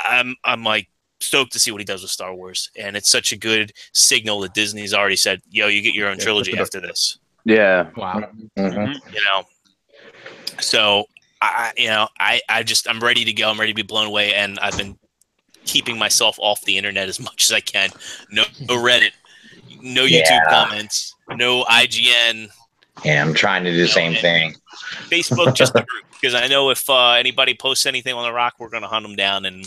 I'm like stoked to see what he does with Star Wars, and it's such a good signal that Disney's already said, yo, you get your own trilogy after this. Yeah. Wow. You know, so I'm ready to go. I'm ready to be blown away, and I've been keeping myself off the internet as much as I can. No Reddit, no YouTube comments, no IGN. Yeah, I'm trying to do the same thing. Facebook, just a group, because I know if anybody posts anything on The Rock, we're going to hunt them down and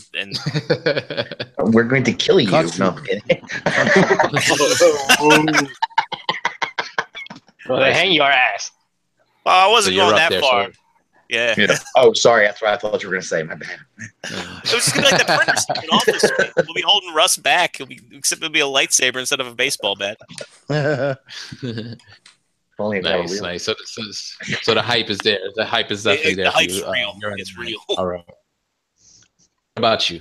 we're going to kill you. No, I'm kidding. Well, they hang your ass. I wasn't going that far. So. Yeah. Oh, sorry. That's what I thought you were going to say. My bad. It was just going to be like the printer scene in Office. We'll be holding Russ back, except it'll be a lightsaber instead of a baseball bat. Nice. So the hype is there. The hype is definitely there. The hype's real. It's real. All right. What about you?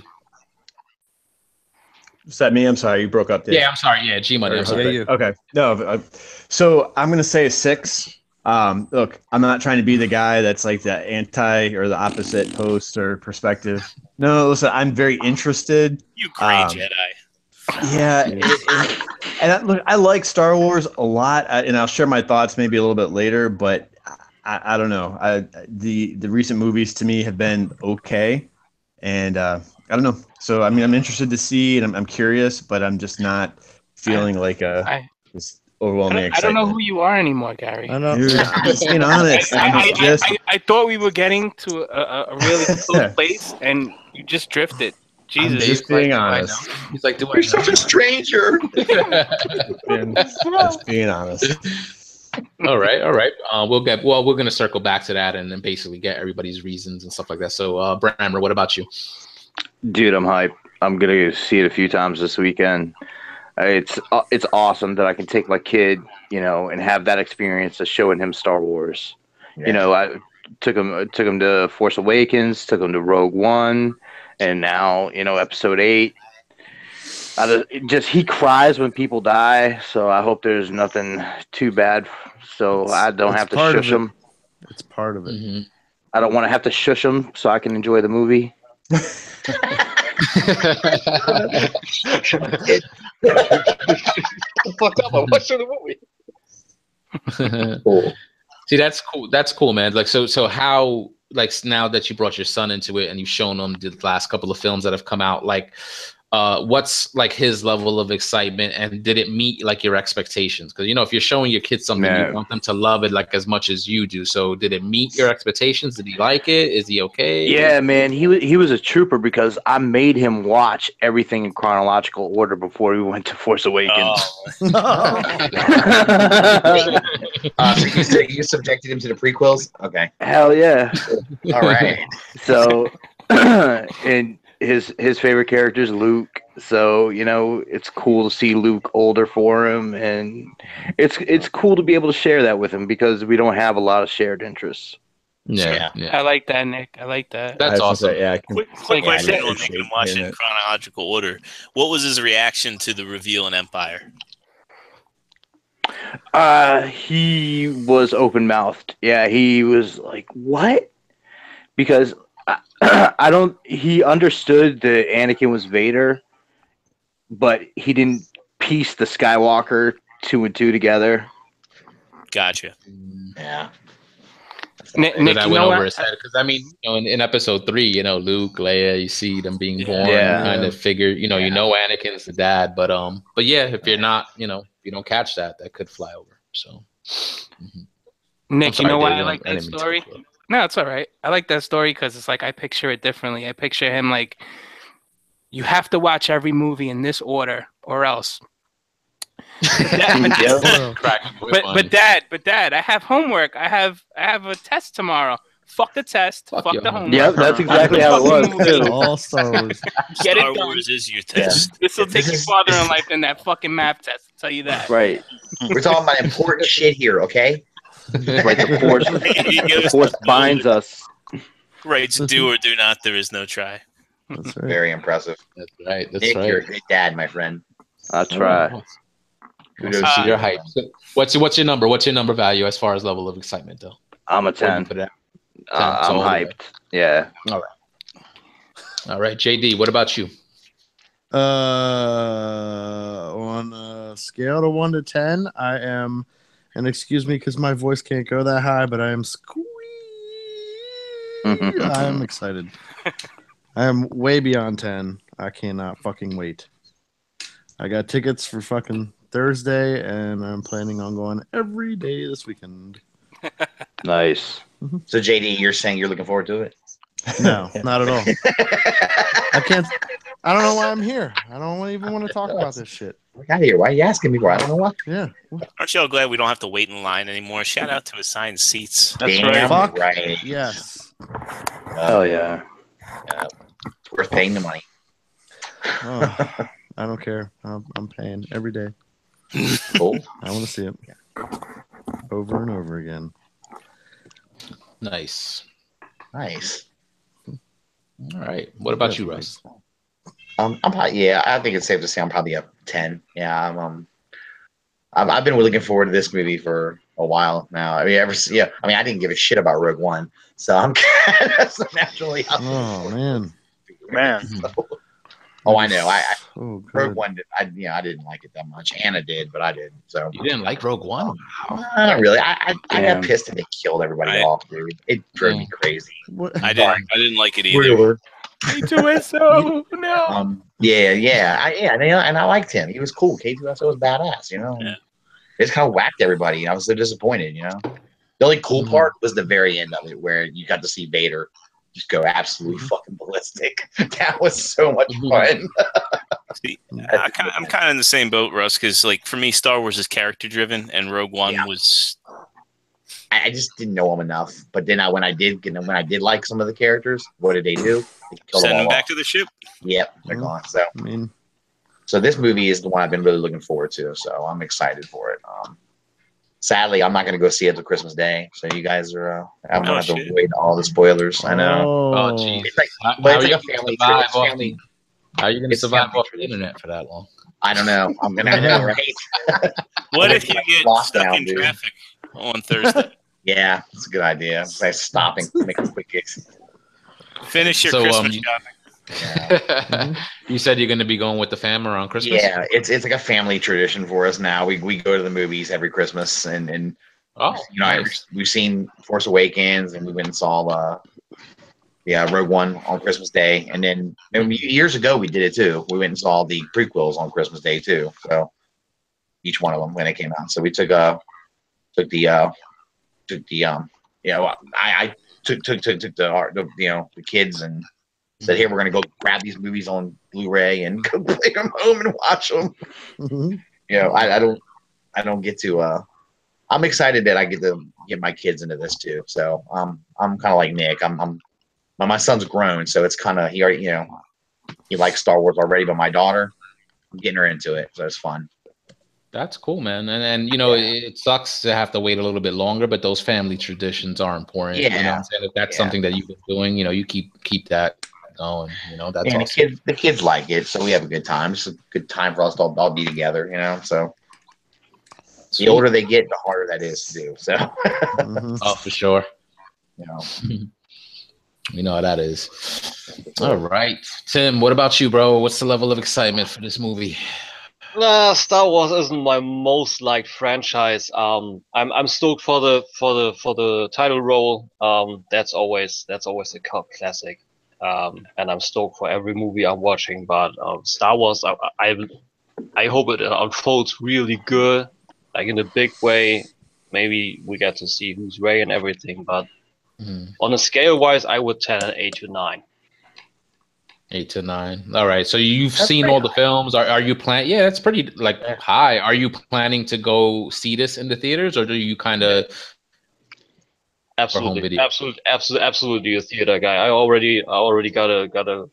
Is that me? I'm sorry, you broke up there. Yeah, I'm sorry. Yeah, G-Money. I'm sorry. Okay. No, so I'm going to say a 6. Look, I'm not trying to be the guy that's like the anti or the opposite post or perspective. No, listen, I'm very interested. You gray Jedi. Yeah. Look, I like Star Wars a lot, and I'll share my thoughts maybe a little bit later, but I don't know. The recent movies to me have been okay. And I don't know. So I mean, I'm interested to see, and I'm curious, but I'm just not feeling like this overwhelming I don't know excitement. who you are anymore, Gary. I know. Dude, I'm just being honest. I thought we were getting to a really close place, and you just drifted. Jesus. I'm just being honest. He's like, do I You're know? such a stranger. Just being honest. All right. We're gonna circle back to that and then basically get everybody's reasons and stuff like that. So, Brammer, what about you? Dude, I'm hyped. I'm gonna see it a few times this weekend. It's awesome that I can take my kid, and have that experience of showing him Star Wars. Yeah. I took him to Force Awakens, took him to Rogue One, and now Episode 8. He cries when people die, so I hope there's nothing too bad, so I don't have to shush him. It's part of it. Mm-hmm. I don't want to have to shush him so I can enjoy the movie. Fucked up. I'm watching the movie. Cool. See, that's cool. That's cool, man. Like, so how, like, now that you brought your son into it and you've shown him the last couple of films that have come out, like, what's like his level of excitement, and did it meet like your expectations? Because if you're showing your kids something, you want them to love it like as much as you do. So did it meet your expectations? Did he like it? Is he okay? Yeah, man, he was a trooper because I made him watch everything in chronological order before we went to Force Awakens. So you subjected him to the prequels? Okay. Hell yeah! All right. So, and his favorite character is Luke, so it's cool to see Luke older for him, and it's cool to be able to share that with him because we don't have a lot of shared interests. Yeah. I like that, Nick. I like that. That's awesome. Quick question on making him watch in chronological order. What was his reaction to the reveal in Empire? He was open mouthed. Yeah, he was like, "What?" Because he understood that Anakin was Vader, but he didn't piece the Skywalker 2 and 2 together. Gotcha. Yeah. Nick, that went over his head because in Episode 3, Luke, Leia, you see them being born, kind of figure, you know Anakin's the dad, but yeah, if you're not, if you don't catch that could fly over. So, Nick, sorry, you know why Dave, I like I that didn't mean to story? cut you off. No, it's all right. I like that story because it's like I picture it differently. I picture him like, you have to watch every movie in this order, or else. But Dad, I have homework. I have a test tomorrow. Fuck the test. Fuck the homework. Yep, that's exactly how it was too. All Star Wars. Get Star it done. Wars is your test. This will take you farther in life than that fucking math test. I'll tell you that. Right. We're talking about important shit here, okay? Right. The force binds us. Right. Do or do not. There is no try. That's right. Very impressive. That's right. That's Nick, right. you're a good dad, my friend. I try. Kudos to your hype. So what's your number? What's your number value as far as level of excitement, though? I'm a 10. Put it at? I'm hyped. Yeah. All right. JD, what about you? On a scale of 1 to 10, I am, and excuse me because my voice can't go that high, but I am I am excited. I am way beyond 10. I cannot fucking wait. I got tickets for fucking Thursday, and I'm planning on going every day this weekend. Nice. So, JD, you're saying you're looking forward to it? No, not at all. I don't know why I'm here. I don't even want to talk about this shit. Get out of here. Why are you asking me for? I don't know why. Yeah. Aren't y'all glad we don't have to wait in line anymore? Shout out to assigned seats. That's Damn Fuck. right. Yes. Oh yeah. It's worth paying the money. Oh, I don't care. I'm paying every day. Cool. I want to see it over and over again. Nice. Nice. All right. What about you, Russ? I'm probably, I think it's safe to say I'm probably a 10. Yeah, I've been really looking forward to this movie for a while now. I didn't give a shit about Rogue One, so I'm kind of so naturally. Oh man. Oh, I know. God. Rogue One. I didn't like it that much. Anna did, but I didn't. So You didn't like Rogue One? not really. I got pissed and they killed everybody off, dude. It drove me crazy. What? I didn't like it either. Whatever. K2SO, no. And I liked him. He was cool. K2SO was badass, you know. Yeah. It just kind of whacked everybody. I was so disappointed, you know. The only cool part was the very end of it, where you got to see Vader just go absolutely fucking ballistic. That was so much fun. See, I'm kind of in the same boat, Russ, because like for me, Star Wars is character driven, and Rogue One was. I just didn't know them enough. But then when I did like some of the characters, what did they do? They killed Send them all back off. to the ship. Yep, they're gone. So I mean, so this movie is the one I've been really looking forward to. So I'm excited for it. Sadly, I'm not going to go see it till Christmas Day. So you guys are, I'm going to have to avoid all the spoilers. I know. Oh, jeez. It's like, How but are it's you like a gonna family survive tradition. off the- How are you going to It's survive family off the tradition. internet for that long? I don't know. I'm going to know, right? What if you get stuck Lockdown, in dude. traffic on Thursday? Yeah, it's a good idea. It's like stopping, making quick kicks. Finish your So, Christmas shopping. Yeah. You said you're going to be going with the fam around Christmas? Yeah, it's like a family tradition for us now. We go to the movies every Christmas, and Oh, you know, nice. we've seen Force Awakens, and we went and saw Rogue One on Christmas Day, and then years ago we did it too. We went and saw the prequels on Christmas Day too. So each one of them when they came out. So we took the I took the kids and said, "Here, we're gonna go grab these movies on Blu-ray and go play them home and watch them." You know, I don't get to. I'm excited that I get to get my kids into this too. So I'm kind of like Nick. My son's grown, so it's kind of he already he likes Star Wars already, but my daughter, I'm getting her into it, so it's fun. That's cool, man. And you know, it sucks to have to wait a little bit longer, but those family traditions are important. You know what I'm saying? If that's something that you've been doing, you know, you keep that going. You know, that's awesome. The kids like it, so we have a good time. It's a good time for us to all be together, you know. So the older they get, the harder that is to do. So Oh, for sure. You know. You know how that is. All right. Tim, what about you, bro? What's the level of excitement for this movie? Star Wars isn't my most liked franchise. I'm stoked for the title role. That's always a cult classic. And I'm stoked for every movie I'm watching. But Star Wars, I hope it unfolds really good, like in a big way. Maybe we get to see who's Rey and everything. But on a scale wise, I would tell an 8 to 9. 8 to 9. All right. So you've seen all the films. Are you planning? Yeah, that's pretty high. Are you planning to go see this in the theaters, or do you kind of absolutely a theater guy? I already got a brother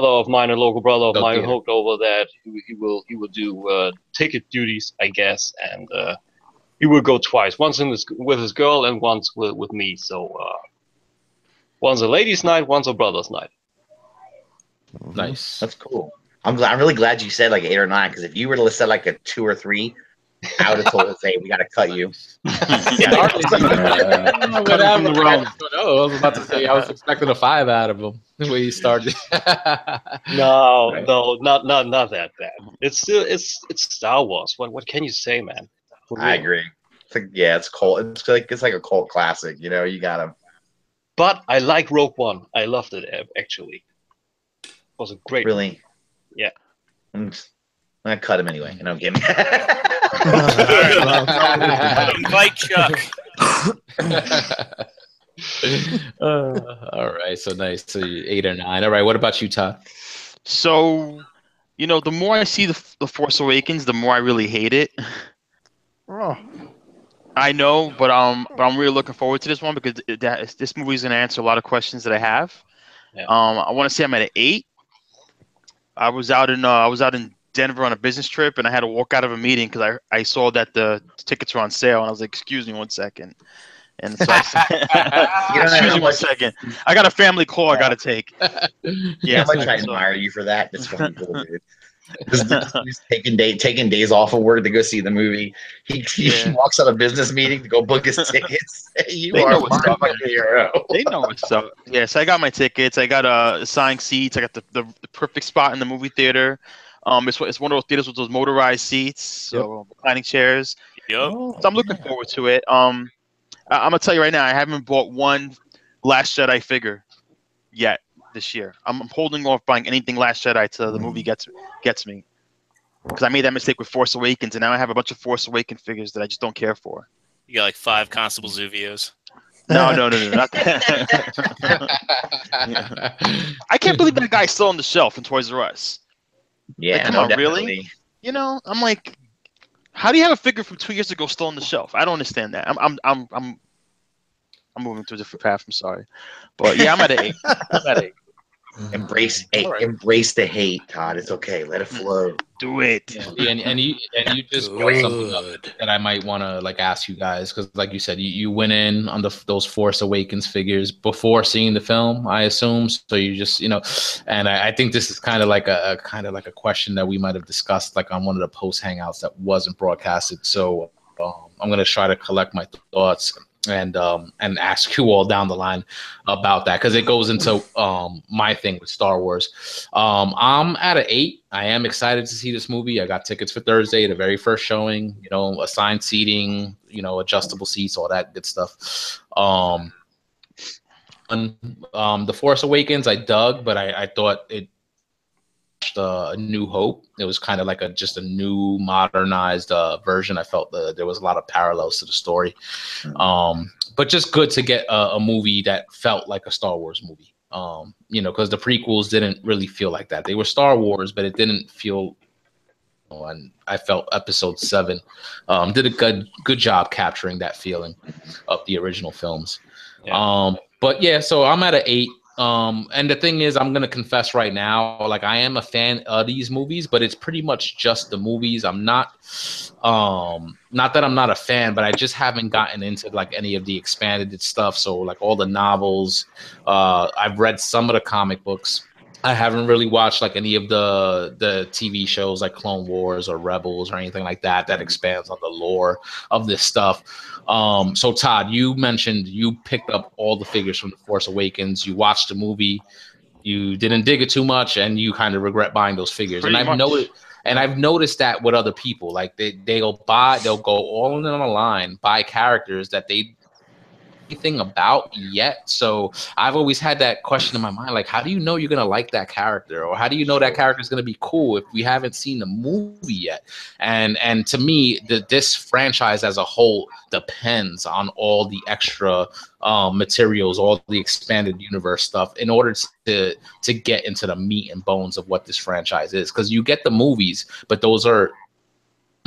of mine, a local brother of mine, hooked over that. He will do ticket duties, I guess, and he will go twice. Once with his girl and once with me. So one's a ladies' night, one's a brother's night. Nice. That's cool. I'm really glad you said like 8 or 9, because if you were to say like a 2 or 3, I would have told him, "Say we got to cut you." I was about to say I was expecting a 5 out of him the way he started. No, not that bad. It's Star Wars. What can you say, man? I agree. It's like, it's cult. It's like a cult classic. You know, you got to. But I like Rogue One. I loved it actually. It was a great Really? Yeah. I'm gonna cut him anyway. You know, give me. Invite Chuck. All right, so nice. So 8 or 9. All right, what about you, Todd? So, you know, the more I see the Force Awakens, the more I really hate it. Oh. I know, but I'm really looking forward to this one because this movie is gonna answer a lot of questions that I have. Yeah. I want to say I'm at an 8. I was out in Denver on a business trip, and I had to walk out of a meeting because I saw that the tickets were on sale, and I was like, "Excuse me 1 second." And so excuse me 1 second. I got a family call I got to take. Yeah, how much I admire you for that. It's fucking cool, dude. He's taking days off of work to go see the movie. He walks out of a business meeting to go book his tickets. They know what's up. They know what's up. Yeah, so I got my tickets. I got assigned seats. I got the perfect spot in the movie theater. It's one of those theaters with those motorized seats, so reclining chairs. Yep. So I'm looking forward to it. I'm gonna tell you right now, I haven't bought one Last Jedi figure yet. this year. I'm holding off buying anything Last Jedi till the movie gets me. Because I made that mistake with Force Awakens, and now I have a bunch of Force Awakens figures that I just don't care for. You got like 5 Constable Zuvios. No, not that. I can't believe that guy's still on the shelf in Toys R Us. Yeah, like, come no, on, definitely. really? You know, I'm like, how do you have a figure from 2 years ago still on the shelf? I don't understand that. I'm moving to a different path. I'm sorry, but yeah, I'm at an 8. I'm at 8. Embrace Right. embrace the hate, Todd. It's okay. Let it flow. Do it. Yeah, and you just brought something up that I might want to like ask you guys, because like you said, you went in on those Force Awakens figures before seeing the film, I assume. So you just and I think this is kind of like a question that we might have discussed like on one of the post hangouts that wasn't broadcasted. So I'm gonna try to collect my thoughts and ask you all down the line about that, because it goes into my thing with Star Wars. I'm at an 8. I am excited to see this movie. I got tickets for Thursday, the very first showing. Assigned seating, adjustable seats, all that good stuff. The Force Awakens I dug, but I thought it A New Hope. It was kind of like just a new modernized version. I felt there was a lot of parallels to the story, but just good to get a movie that felt like a Star Wars movie. Because the prequels didn't really feel like that. They were Star Wars, but it didn't feel. And I felt Episode 7 did a good job capturing that feeling of the original films. Yeah. But yeah, so I'm at an 8. And the thing is, I'm gonna confess right now, like I am a fan of these movies, but it's pretty much just the movies. I'm not that I'm not a fan, but I just haven't gotten into like any of the expanded stuff. So like all the novels, I've read some of the comic books. I haven't really watched like any of the TV shows like Clone Wars or Rebels or anything like that expands on the lore of this stuff. So Todd, you mentioned you picked up all the figures from The Force Awakens. You watched the movie, you didn't dig it too much, and you kind of regret buying those figures. Pretty much. I've noticed that with other people, like they'll go all in on a line, buy characters that they anything about yet. So I've always had that question in my mind, like, how do you know you're gonna like that character, or how do you know that character is gonna be cool if we haven't seen the movie yet? And to me, this franchise as a whole depends on all the extra materials, all the expanded universe stuff, in order to get into the meat and bones of what this franchise is. Because you get the movies, but those are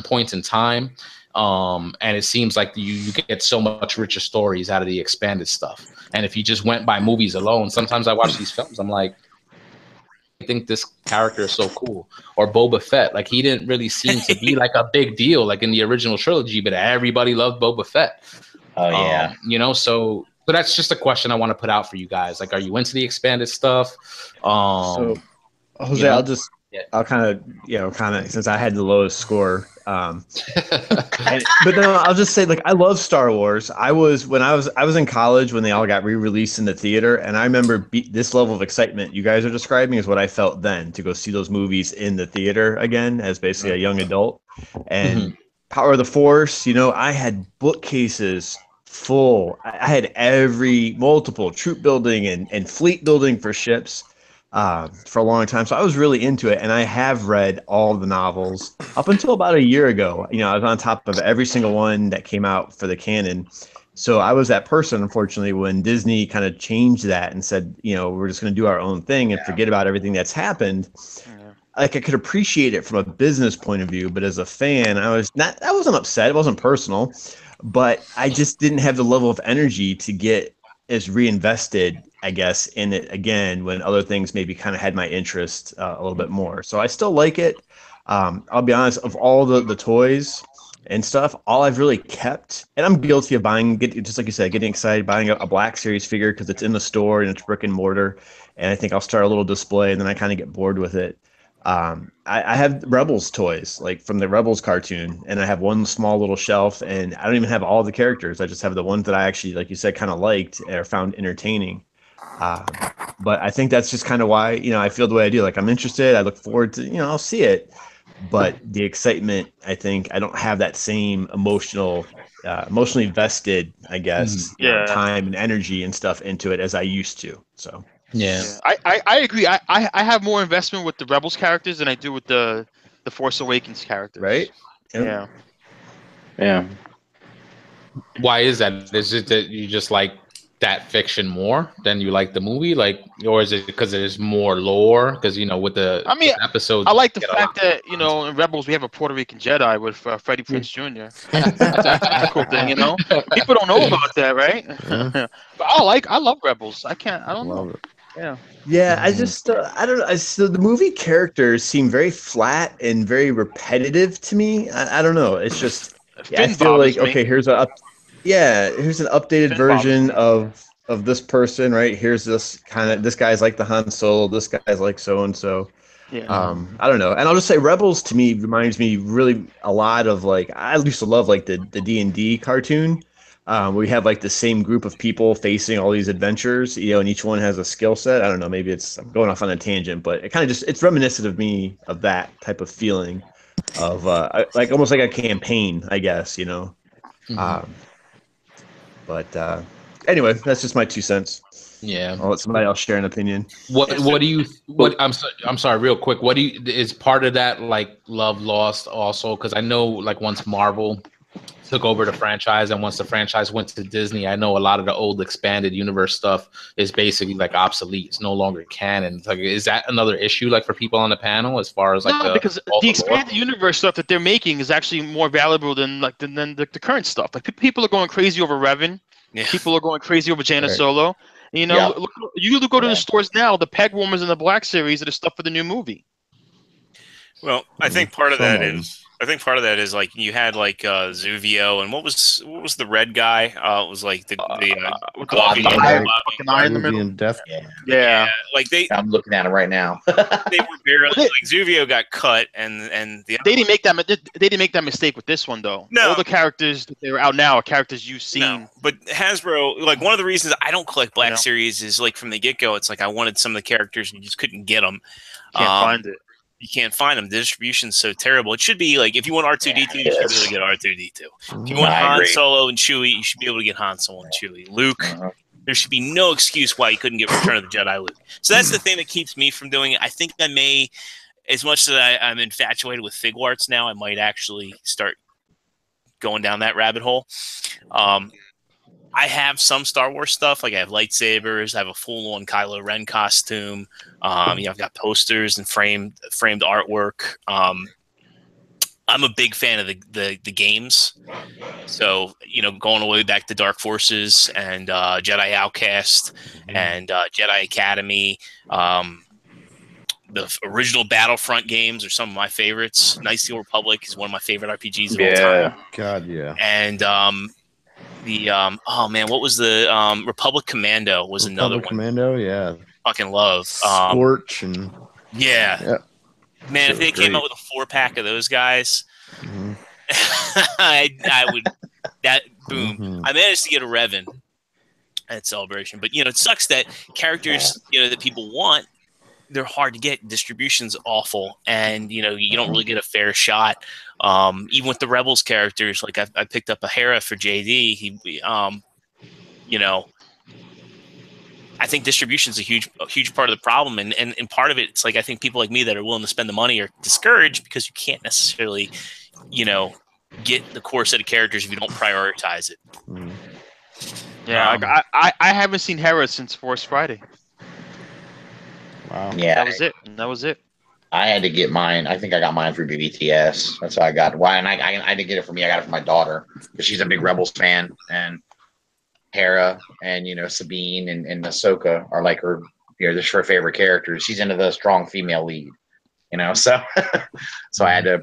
points in time. And it seems like you get so much richer stories out of the expanded stuff. And if you just went by movies alone, sometimes I watch these films, I'm like, I think this character is so cool. Or Boba Fett, like he didn't really seem to be like a big deal like in the original trilogy, but everybody loved Boba Fett. Oh yeah. So that's just a question I want to put out for you guys. Like, are you into the expanded stuff? So Jose, I'll kind of since I had the lowest score. But no, I'll just say, like, I love Star Wars. I was in college when they all got re-released in the theater, and I remember this level of excitement you guys are describing is what I felt then to go see those movies in the theater again as basically a young adult. And Power of the Force, I had bookcases full. I had multiple troop building and fleet building for ships. For a long time. So I was really into it, and I have read all the novels up until about a year ago. I was on top of every single one that came out for the canon. So I was that person, unfortunately, when Disney kind of changed that and said, we're just going to do our own thing and forget about everything that's happened. Like, I could appreciate it from a business point of view, but as a fan, I wasn't upset. It wasn't personal, but I just didn't have the level of energy to get as reinvested, I guess, in it again when other things maybe kind of had my interest a little bit more. So I still like it. I'll be honest, of all the toys and stuff, all I've really kept, and I'm guilty of buying, just like you said, getting excited, buying a Black Series figure because it's in the store and it's brick and mortar. And I think I'll start a little display and then I kind of get bored with it. I have Rebels toys, like from the Rebels cartoon, and I have one small little shelf, and I don't even have all the characters. I just have the ones that I actually, like you said, kind of liked or found entertaining. But I think that's just kind of why, I feel the way I do. Like, I'm interested. I look forward to, I'll see it. But the excitement, I think I don't have that same emotionally vested, I guess, time and energy and stuff into it as I used to. So. Yeah. I agree. I have more investment with the Rebels characters than I do with the Force Awakens characters. Right? Yeah. Yeah. Why is that? Is it that you just like that fiction more than you like the movie? Like, or is it because there's more lore? Because with the I mean, with episodes, I like the you get a fact lot. that in Rebels we have a Puerto Rican Jedi with Freddie Prinze Jr. That's a cool thing, People don't know about that, right? Yeah. But I love Rebels. I don't Love know. it. Yeah. Yeah, I just I don't know. So the movie characters seem very flat and very repetitive to me. I don't know. It's just I Finn feel bothers like me. okay, here's here's an updated Finn version bothers of this person, right? Here's this guy's like the Han Solo, this guy's like so and so. Yeah. I don't know. And I'll just say Rebels to me reminds me really a lot of like I used to love like the D&D cartoon. We have like the same group of people facing all these adventures, and each one has a skill set. I don't know, maybe I'm going off on a tangent, but it kind of it's reminiscent of me of that type of feeling of like almost like a campaign, I guess, Um, but anyway, that's just my 2 cents. Yeah. I'll let somebody else share an opinion. What do you I'm sorry, real quick. What do you is part of that like love lost also? Because I know like once Marvel took over the franchise and once the franchise went to Disney, I know a lot of the old expanded universe stuff is basically like obsolete. It's no longer canon. It's like, is that another issue like for people on the panel as far as like No, because all the lore? expanded universe stuff that they're making is actually more valuable than the current stuff. Like people are going crazy over Revan. Yeah. People are going crazy over Jaina Right. Solo. Yeah. You go to Yeah. the stores now. The Peg Warmers and the Black Series are the stuff for the new movie. Well, I think part of that Some of is like you had like Zuvio and what was the red guy? It was like the With Bobby. the Bobby. fucking eye in the middle. and Death. Yeah. Yeah. Like I'm looking at it right now. they were barely like Zuvio got cut and the They didn't make that. They didn't make that mistake with this one though. No. All the characters that they were out now are characters you've seen. No, but Hasbro, like one of the reasons I don't collect Black You know? Series is like from the get go, it's like I wanted some of the characters and you just couldn't get them. Can't find it. You can't find them. The distribution's so terrible. It should be like if you want R2D2, you should be able to get R2D2. If you want I Han agree. Solo and Chewie, you should be able to get Han Solo and Chewie. Luke, Uh-huh. there should be no excuse why you couldn't get Return of the Jedi Luke. So that's the thing that keeps me from doing it. I think I may, as much as I'm infatuated with Fig Arts now, I might actually start going down that rabbit hole. I have some Star Wars stuff, like I have lightsabers, I have a full-on Kylo Ren costume. I've got posters and framed artwork. I'm a big fan of the games, so going all the way back to Dark Forces and Jedi Outcast and Jedi Academy. The original Battlefront games are some of my favorites. Knights of the Old Republic is one of my favorite RPGs of all time. God, yeah. And what was the Republic Commando was another one. Commando, yeah. Fucking love. Scorch and Yeah. Man, if So they came great. out with a 4-pack of those guys, Mhm. I would boom. Mhm. I managed to get a Revan at Celebration, but it sucks that characters that people want, they're hard to get. Distribution's awful, and you don't really get a fair shot. Even with the Rebels characters, like I picked up a Hera for JD. I think distribution's a huge part of the problem, and part of it, it's like I think people like me that are willing to spend the money are discouraged because you can't necessarily, get the core set of characters if you don't prioritize it. Mhm. Yeah, I haven't seen Hera since Force Friday. Wow. Yeah, That was it. I had to get mine. I think I got mine through BBTS. That's how I got. Why? And I didn't get it for me. I got it for my daughter because she's a big Rebels fan, and Hera and Sabine and Ahsoka are like her. Just her favorite characters. She's into the strong female lead. So so I had to.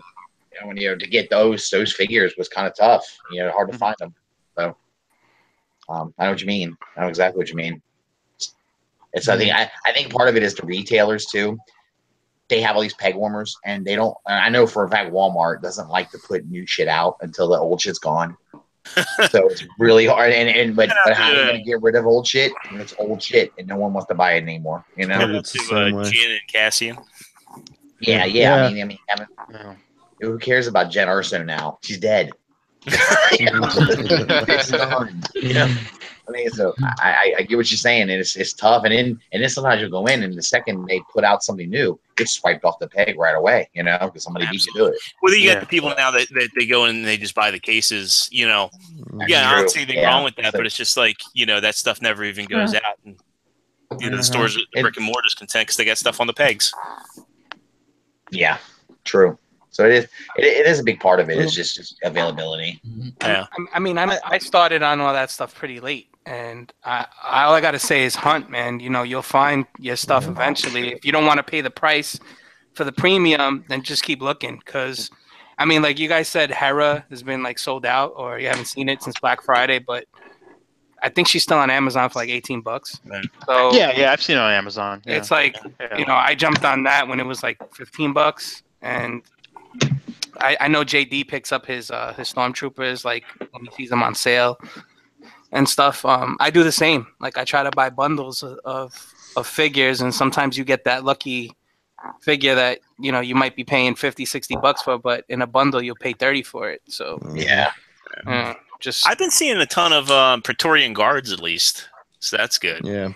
To get those figures was kind of tough. Hard to find them. So I know what you mean. I know exactly what you mean. It's I think part of it is the retailers too. They have all these peg warmers, and they don't. I know for a fact Walmart doesn't like to put new shit out until the old shit's gone. So it's really hard. But how are you gonna get rid of old shit when it's old shit and no one wants to buy it anymore? It's the same way. Jin and Cassian. Yeah. Yeah. I mean, who cares about Jen Erso now? She's dead. It's done. Yeah. I mean, so I get what you're saying, and it's tough. And then sometimes you go in, and the second they put out something new, it's swiped off the peg right away. Because somebody beat you to it. Well, you get the people now that they go in and they just buy the cases. That's I don't true. see anything wrong with that, but it's just like that stuff never even goes out. And, the stores, the brick and mortar's content because they got stuff on the pegs. Yeah, true. So it is a big part of it. It's just availability. Yeah. I mean, I started on all that stuff pretty late, and all I got to say is hunt, man. You'll find your stuff eventually. If you don't want to pay the price for the premium, then just keep looking. Because, I mean, like you guys said, Hera has been like sold out, or you haven't seen it since Black Friday, but I think she's still on Amazon for like $18. So yeah, I've seen it on Amazon. Yeah. it's like I jumped on that when it was like $15, and I know JD picks up his stormtroopers like when he sees them on sale and stuff. I do the same. Like I try to buy bundles of figures, and sometimes you get that lucky figure that you might be paying $50-$60 for, but in a bundle you'll pay $30 for it. So yeah. I've been seeing a ton of Praetorian guards at least, so that's good. Yeah.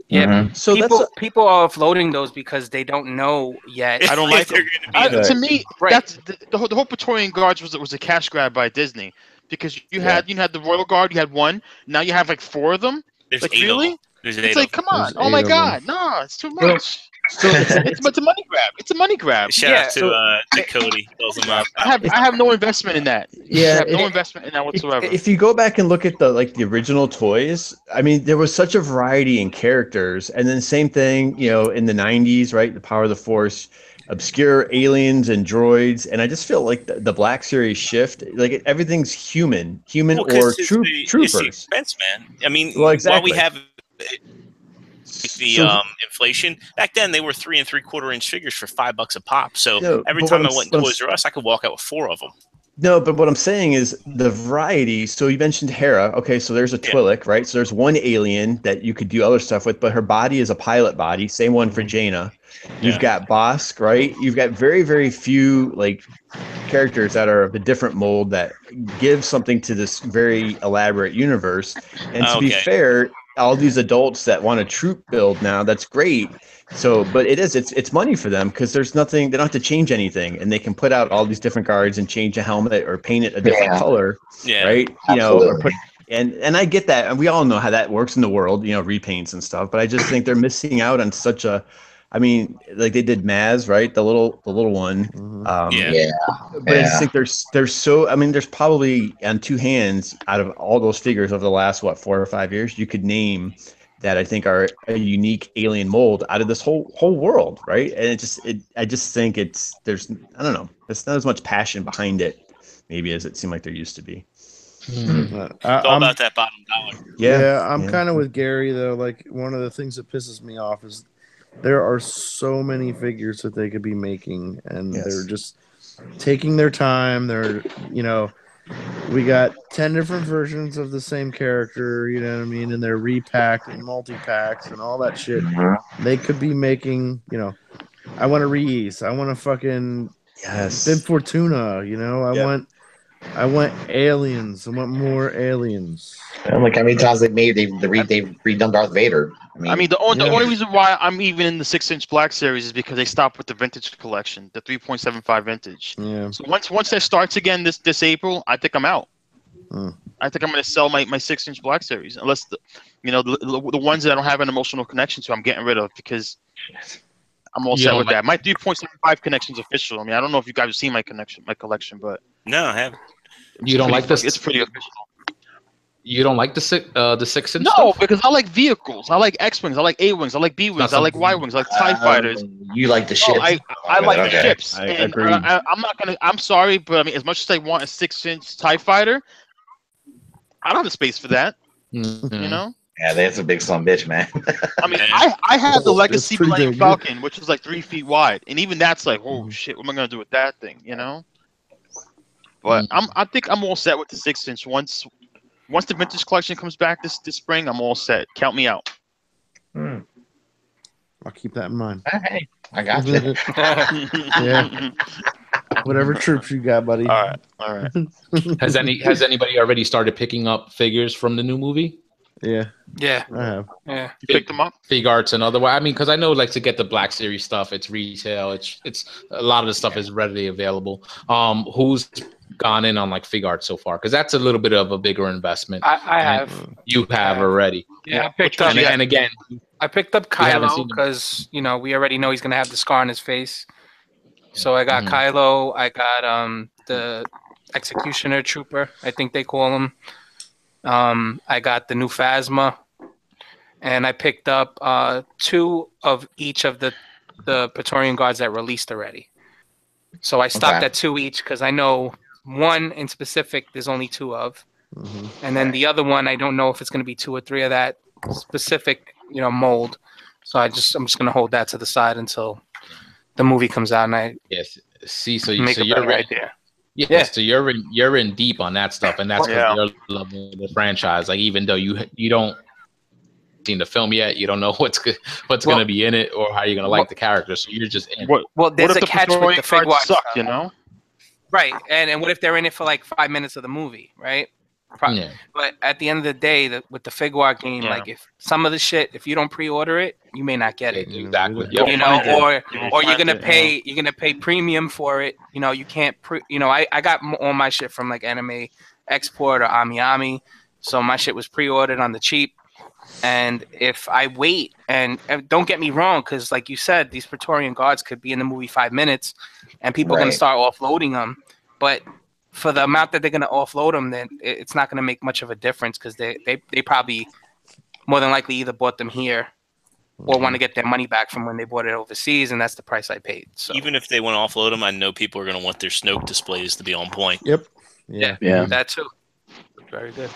Yeah, so people are offloading those because they don't know yet. I don't like them. To me, Right. that's the whole Praetorian Guards was a cash grab by Disney because you had the Royal Guard, you had one, now you have like 4 of them. There's like 8 really? of them. There's 8 it's like, come on! There's Oh my 8 of God! No, it's too much. So it's a money grab. It's a money grab. Shout out to Cody. Fills them up. I have no investment in that. Yeah, I have no investment in that whatsoever. If you go back and look at the original toys, I mean, there was such a variety in characters, and then same thing, in the '90s, right? The Power of the Force, obscure aliens and droids, and I just feel like the Black Series shift, like everything's human or it's troopers. the expense, man. I mean, exactly. while we have the inflation back then, they were 3 3/4-inch figures for $5 a pop. So every time I went to Toys R Us, I could walk out with 4 of them. No, but what I'm saying is the variety. So you mentioned Hera. Okay, so there's a Twi'lek, right? So there's one alien that you could do other stuff with, but her body is a pilot body. Same one for Jaina. You've got Bosk, right? You've got very, very few characters that are of a different mold that give something to this very elaborate universe. And to be fair, all these adults that want a troop build now, that's great. So, but it's money for them because there's nothing, they don't have to change anything, and they can put out all these different guards and change a helmet or paint it a different color, right? Or put, and I get that, and we all know how that works in the world, repaints and stuff. But I just think they're missing out on such a, I mean, like they did Maz, right? The little one. But I just think there's so, I mean, there's probably on 2 hands out of all those figures over the last 4 or 5 years, you could name that I think are a unique alien mold out of this whole world, right? And I just think there's I don't know, there's not as much passion behind it, maybe as it seemed like there used to be. It's all about that bottom dollar. Yeah, I'm kind of with Gary though. Like one of the things that pisses me off is there are so many figures that they could be making, and they're just taking their time. They're, we got 10 different versions of the same character, you know what I mean? And they're repacked and multi-packs and all that shit. They could be making, I want a Reese. I want a fucking Bib Fortuna, I want aliens. I want more aliens. Like how many times they've redone Darth Vader. I mean, the only reason why I'm even in the 6-inch Black Series is because they stopped with the vintage collection, the 3.75 vintage. Yeah. So once that starts again this April, I think I'm out. I think I'm going to sell my 6-inch Black Series, unless the ones that I don't have an emotional connection to, I'm getting rid of because I'm all set with that. My 3.75 connection's official. I mean, I don't know if you guys have seen my collection, but no, I haven't. You don't like this? It's pretty official. You don't like the 6-inch? No, stuff? Because I like vehicles. I like X-wings. I like A-wings. I like B-wings. I like Y-wings. I like TIE fighters. You like the ships? I like the ships. I agree. I'm not gonna. I'm sorry, but I mean, as much as I want a 6-inch TIE fighter, I don't have the space for that. Yeah, that's a big son of a bitch, man. I mean, I have the Legacy Millennium Falcon, which is like 3 feet wide, and even that's like, oh shit, what am I gonna do with that thing? But I think I'm all set with the 6-inch. Once the vintage collection comes back this spring, I'm all set. Count me out. I'll keep that in mind. Hey, I got you. Yeah. Whatever troops you got, buddy. All right. Has anybody already started picking up figures from the new movie? Yeah, Yeah, I have. yeah. You picked them up? Fig arts and otherwise. I mean, because I know like to get the Black Series stuff, it's retail. It's a lot of the stuff is readily available. Who's gone in on like fig art so far? Because that's a little bit of a bigger investment. I And have. You have already. Yeah, I picked Which up. one? And again, I picked up haven't Kylo seen him. because we already know he's gonna have the scar on his face. So I got Mhm. Kylo. I got the Executioner Trooper, I think they call him. I got the new Phasma, and I picked up 2 of each of the Praetorian Guards that released already. So I stopped Okay. at 2 each because I know one in specific there's only 2 of, Mhm. and then the other one I don't know if it's going to be 2 or 3 of that specific mold. So I'm just gonna hold that to the side until the movie comes out and I yes. See, so make a you're better ready. idea. Yeah, Yeah. so you're in deep on that stuff, and that's because Yeah. you're loving the franchise. Like even though you don't seen the film yet, you don't know what's gonna be in it or how you're gonna like the character. So you're just in. What? Well, What there's if a the catch with Praetorian the fig Guards watch suck? stuff. You know? Right, and what if they're in it for like 5 minutes of the movie, right? Yeah. But at the end of the day, with the Figuart game, Yeah. like if some of the shit, if you don't pre-order it, you may not get it. Exactly. You'll Yep. find it. Or You'll you're find gonna it, pay you're gonna pay premium for it. You can't I got all my shit from like Anime Export or AmiAmi, so my shit was pre-ordered on the cheap. And if I wait, and don't get me wrong, because like you said, these Praetorian Guards could be in the movie 5 minutes, and people are gonna Right. start offloading them. But for the amount that they're gonna offload them, then it's not gonna make much of a difference because they probably more than likely either bought them here or want to get their money back from when they bought it overseas, and that's the price I paid. So Even if they want to offload them, I know people are going to want their Snoke displays to be on point. Yep. Yeah. that too. Very good.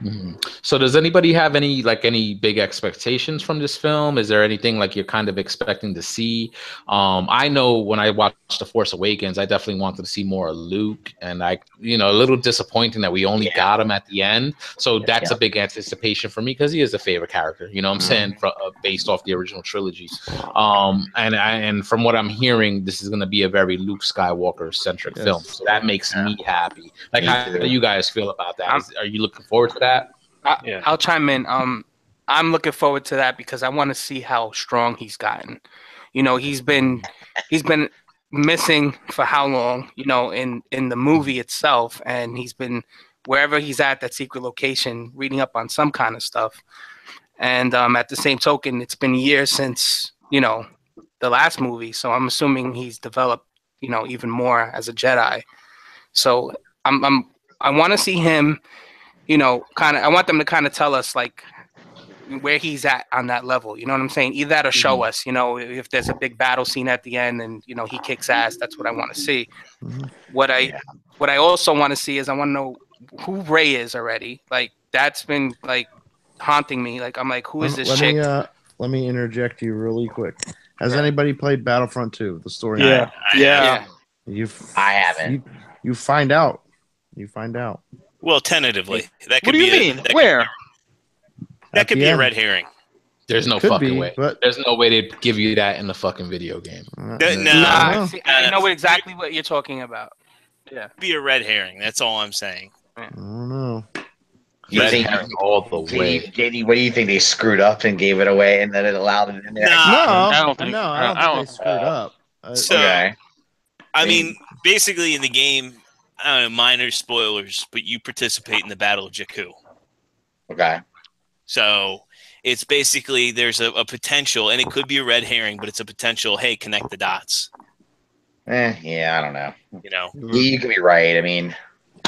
Mhm. So does anybody have any big expectations from this film? Is there anything like you're kind of expecting to see? I know when I watched The Force Awakens, I definitely wanted to see more of Luke, and a little disappointing that we only got him at the end. So that's a big anticipation for me because he is a favorite character. You know what I'm saying? Based off the original trilogy. And from what I'm hearing, this is going to be a very Luke Skywalker centric film. So that makes me happy. Like, Me how too. do you guys feel about that? Are you looking forward to that? Yeah. I'll chime in. I'm looking forward to that because I want to see how strong he's gotten. He's been missing for how long? In the movie itself, and he's been wherever he's at that secret location, reading up on some kind of stuff. And at the same token, it's been years since the last movie, so I'm assuming he's developed even more as a Jedi. So I want to see him. I want them to kind of tell us like where he's at on that level. You know what I'm saying? Either that or show us, if there's a big battle scene at the end and he kicks ass. That's what I want to see. What I also want to see is I want to know who Rey is already. Like that's been like haunting me. Like I'm like, who is this chick? Let me interject you really quick. Has anybody played Battlefront 2, the story? Yeah. I haven't. You find out. You find out. Well, tentatively. That could What do you be mean? Where? That could be a red herring. There's no Could fucking be, way. but- There's no way they'd give you that in the fucking video game. No. See, I know exactly what you're talking about. Yeah. Be a red herring. That's all I'm saying. I don't know. You Red think, herring all the way. JD, what do you think? They screwed up and gave it away, and then it allowed it in there? No, I don't think- I don't think they screwed up. So, Okay. I mean, basically in the game, I don't know, minor spoilers, but you participate in the Battle of Jakku. Okay. So it's basically there's a potential, and it could be a red herring, but it's a potential, hey, connect the dots. Yeah, I don't know. You could be right. I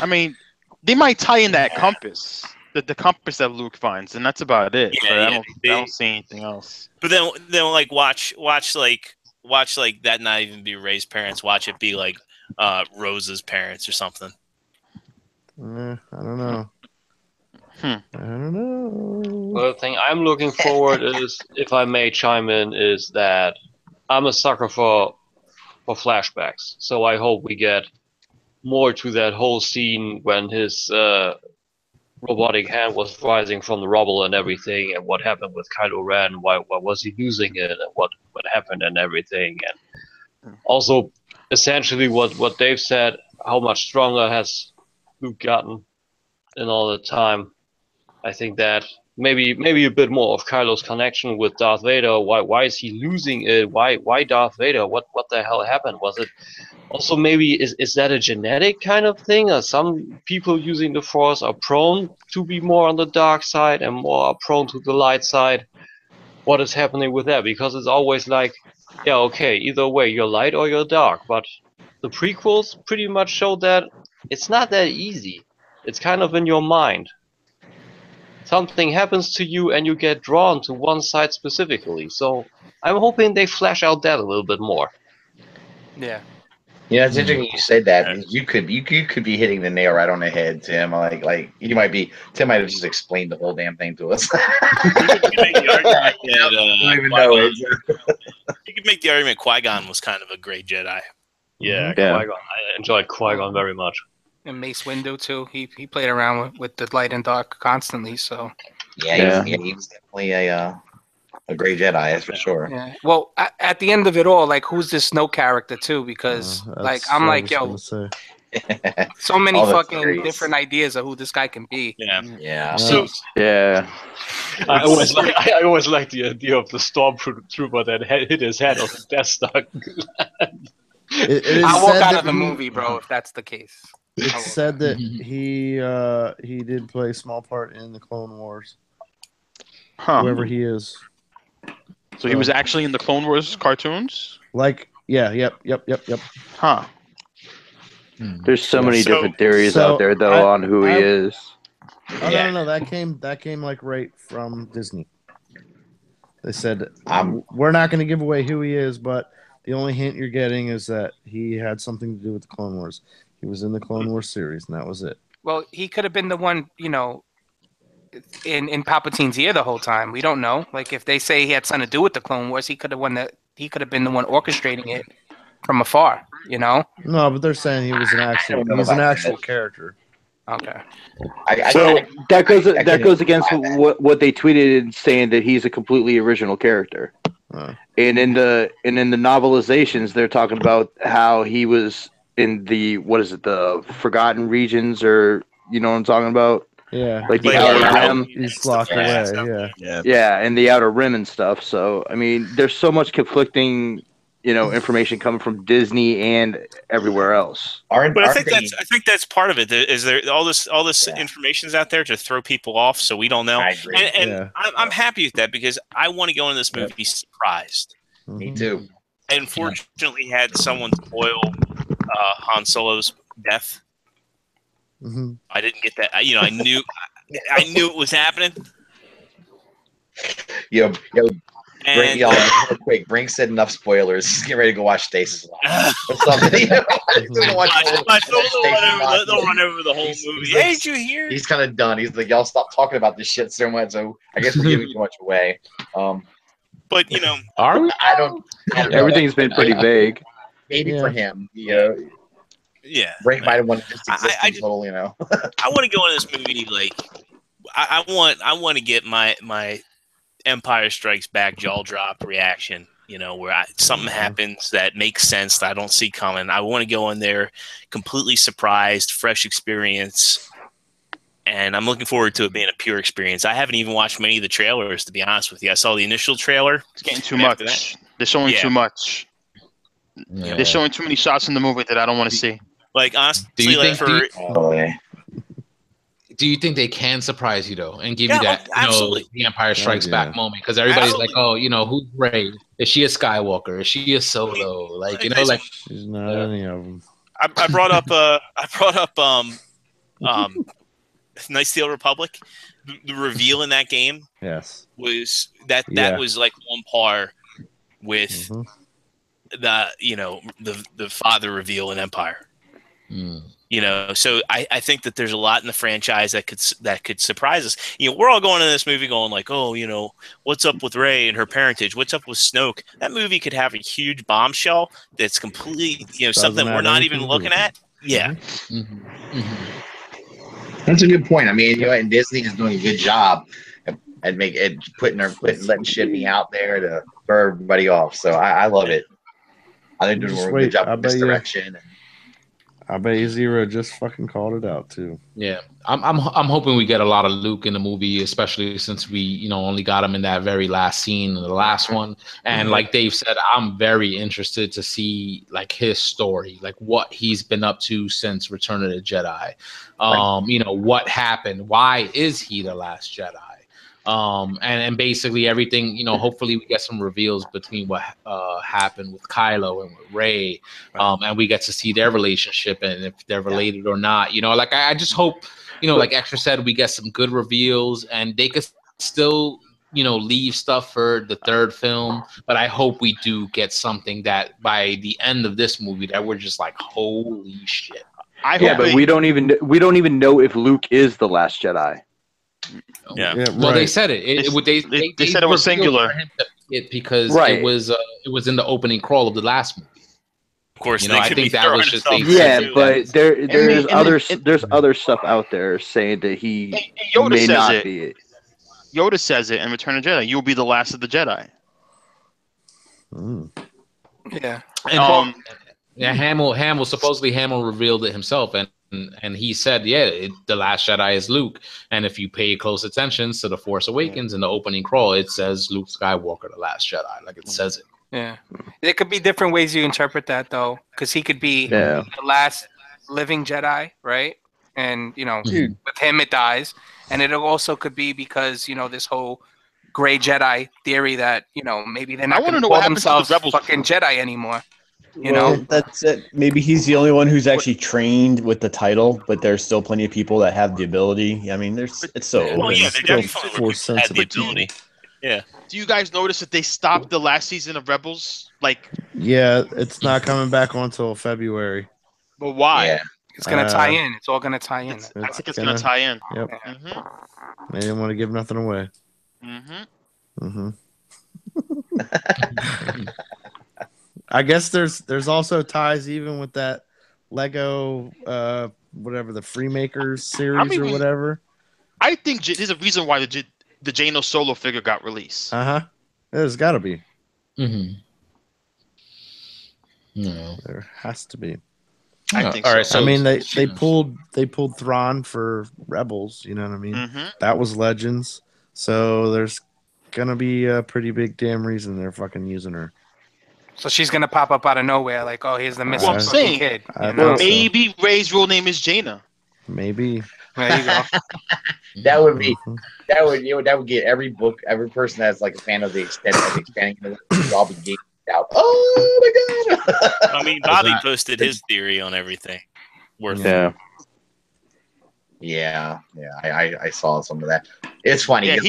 mean, they might tie in that compass, the compass that Luke finds, and that's about it. Yeah, But yeah, I don't see anything else. But then like watch that not even be Rey's parents. Watch it be like Rose's parents or something. I don't know. I don't know. The thing I'm looking forward is, if I may chime in, is that I'm a sucker for flashbacks. So I hope we get more to that whole scene when his robotic hand was rising from the rubble and everything, and what happened with Kylo Ren, why was he using it, and what happened and everything. And also, essentially what Dave said. How much stronger has Luke gotten in all the time? I think that maybe a bit more of Kylo's connection with Darth Vader. Why is he losing it? Why Darth Vader? What the hell happened? Was it also maybe is that a genetic kind of thing? Or some people using the Force are prone to be more on the dark side and more are prone to the light side. What is happening with that? Because it's always like, yeah, okay, either way, you're light or you're dark. But the prequels pretty much showed that it's not that easy. It's kind of in your mind. Something happens to you and you get drawn to one side specifically. So I'm hoping they flesh out that a little bit more. Yeah. Yeah, it's interesting you said that. You could be hitting the nail right on the head, Tim. Like Tim might have just explained the whole damn thing to us. You could make the argument that don't even know it. you could make the argument Qui-Gon was kind of a great Jedi. Yeah, Yeah. Qui-Gon. I enjoyed Qui-Gon very much. And Mace Windu too. He played around with the light and dark constantly. So Yeah, he was definitely a great Jedi, that's for sure. yeah. Well, at the end of it all, like, who's this Snoke character too? Because like I'm like, yo, so many fucking different ideas of who this guy can be. Yeah. So yeah. I always like the idea of the stormtrooper that hit his head on the Death Star. I'll walk out of the movie, bro, if that's the case. It's said that he did play a small part in the Clone Wars. Huh. Whoever he is. So he was actually in the Clone Wars cartoons? Like, yep. Huh. There's so many different theories out there, though, on who he is. Oh no, that came like right from Disney. They said we're not going to give away who he is, but the only hint you're getting is that he had something to do with the Clone Wars. He was in the Clone Wars series, and that was it. Well, he could have been the one, you know, in Palpatine's ear the whole time. We don't know. Like, if they say he had something to do with the Clone Wars, he could have been the one orchestrating it from afar. You know? No, but they're saying he was an actual character. Okay. So that goes against what they tweeted, saying that he's a completely original character. And in the novelizations, they're talking about how he was in the the Forgotten Regions, or you know what I'm talking about? Yeah, like the Outer Rim. He's locked away. Yeah, and the Outer Rim and stuff. So I mean, there's so much conflicting, information coming from Disney and everywhere else. But I think that's part of it. Is there all this information's out there to throw people off, so we don't know. And I'm happy with that, because I want to go into this movie surprised. Me too. I unfortunately had someone spoil Han Solo's death. Mm-hmm. I didn't get that. I knew it was happening. Yo, and y'all, real quick. Brink said enough spoilers. Just get ready to go watch Stasis Live or something. They'll run over the whole movie. Hey, did you hear? He's kind of done. He's like, y'all stop talking about this shit so much. So I guess we're giving too much away. But are we? I don't Everything's been pretty vague. Maybe for him, Yeah, Brink might have wanted to just exist in total, I want to go in this movie like I want to get my Empire Strikes Back jaw drop reaction. Where something happens that makes sense that I don't see coming. I want to go in there completely surprised, fresh experience, and I'm looking forward to it being a pure experience. I haven't even watched many of the trailers, to be honest with you. I saw the initial trailer. It's getting too much. They're showing too much. Yeah. They're showing too many shots in the movie that I don't want to see. Like, honestly, do you think they can surprise you though and give you that, the Empire Strikes Back moment? Because everybody's like, who's Rey? Is she a Skywalker? Is she a Solo? Like, she's not any of them. I brought up Nice Steel Republic. The reveal in that game, was that was like on par with the father reveal in Empire. So I think that there's a lot in the franchise that could surprise us. We're all going into this movie going like, what's up with Rey and her parentage? What's up with Snoke? That movie could have a huge bombshell that's completely, something we're not even looking at. Yeah. That's a good point. I mean, and Disney is doing a good job at letting shit be out there to throw everybody off. So I love it. I think they're Just doing a wait. good job I with bet you. misdirection. I bet you Zero just fucking called it out too. Yeah, I'm hoping we get a lot of Luke in the movie, especially since we only got him in that very last scene in the last one. And like Dave said, I'm very interested to see like his story, like what he's been up to since Return of the Jedi. What happened? Why is he the last Jedi? And basically everything, hopefully we get some reveals between what happened with Kylo and with Rey, and we get to see their relationship and if they're related or not. Like I just hope, like Extra said, we get some good reveals and they could still, leave stuff for the third film. But I hope we do get something that by the end of this movie that we're just like, holy shit. But we don't even know if Luke is the last Jedi. Yeah. Well, they said it. They said it was singular. Because it was in the opening crawl of the last movie. Of course, I think that was just but there's other stuff out there saying that he Yoda may says not it. be it. Yoda says it in Return of the Jedi. You'll be the last of the Jedi. Yeah. And Hamill revealed it himself, and he said, the last Jedi is Luke. And if you pay close attention to the Force Awakens in the opening crawl, it says Luke Skywalker, the last Jedi, like it says it. Yeah, there could be different ways you interpret that though, because he could be the last living Jedi, right? And with him it dies, and it also could be because this whole gray Jedi theory that maybe they're not going to call themselves fucking Jedi anymore. That's it. Maybe he's the only one who's actually trained with the title, but there's still plenty of people that have the ability. I mean, it's so open. Oh yeah, they Still definitely had the ability. Yeah. Do you guys notice that they stopped the last season of Rebels? Yeah, it's not coming back until February. But why? Yeah. It's gonna tie in. It's all gonna tie in. I think it's gonna tie in. Yep. Mm-hmm. They didn't want to give nothing away. Mm-hmm. I guess there's also ties even with that Lego whatever the Freemakers series or whatever. I think there's a reason why the Jano Solo figure got released. There's got to be. No. There has to be. I think all so. right, so I mean they pulled Thrawn for Rebels, you know what I mean? That was Legends. So there's gonna be a pretty big damn reason they're fucking using her. So she's gonna pop up out of nowhere, like, oh, here's the missing kid. Maybe Rey's real name is Jaina. Maybe. There you go. That would get every person that's like a fan of the expanding universe all be geeked out. Oh my god! I mean, Bobby posted his theory on everything. Yeah. I saw some of that. It's funny. Yeah,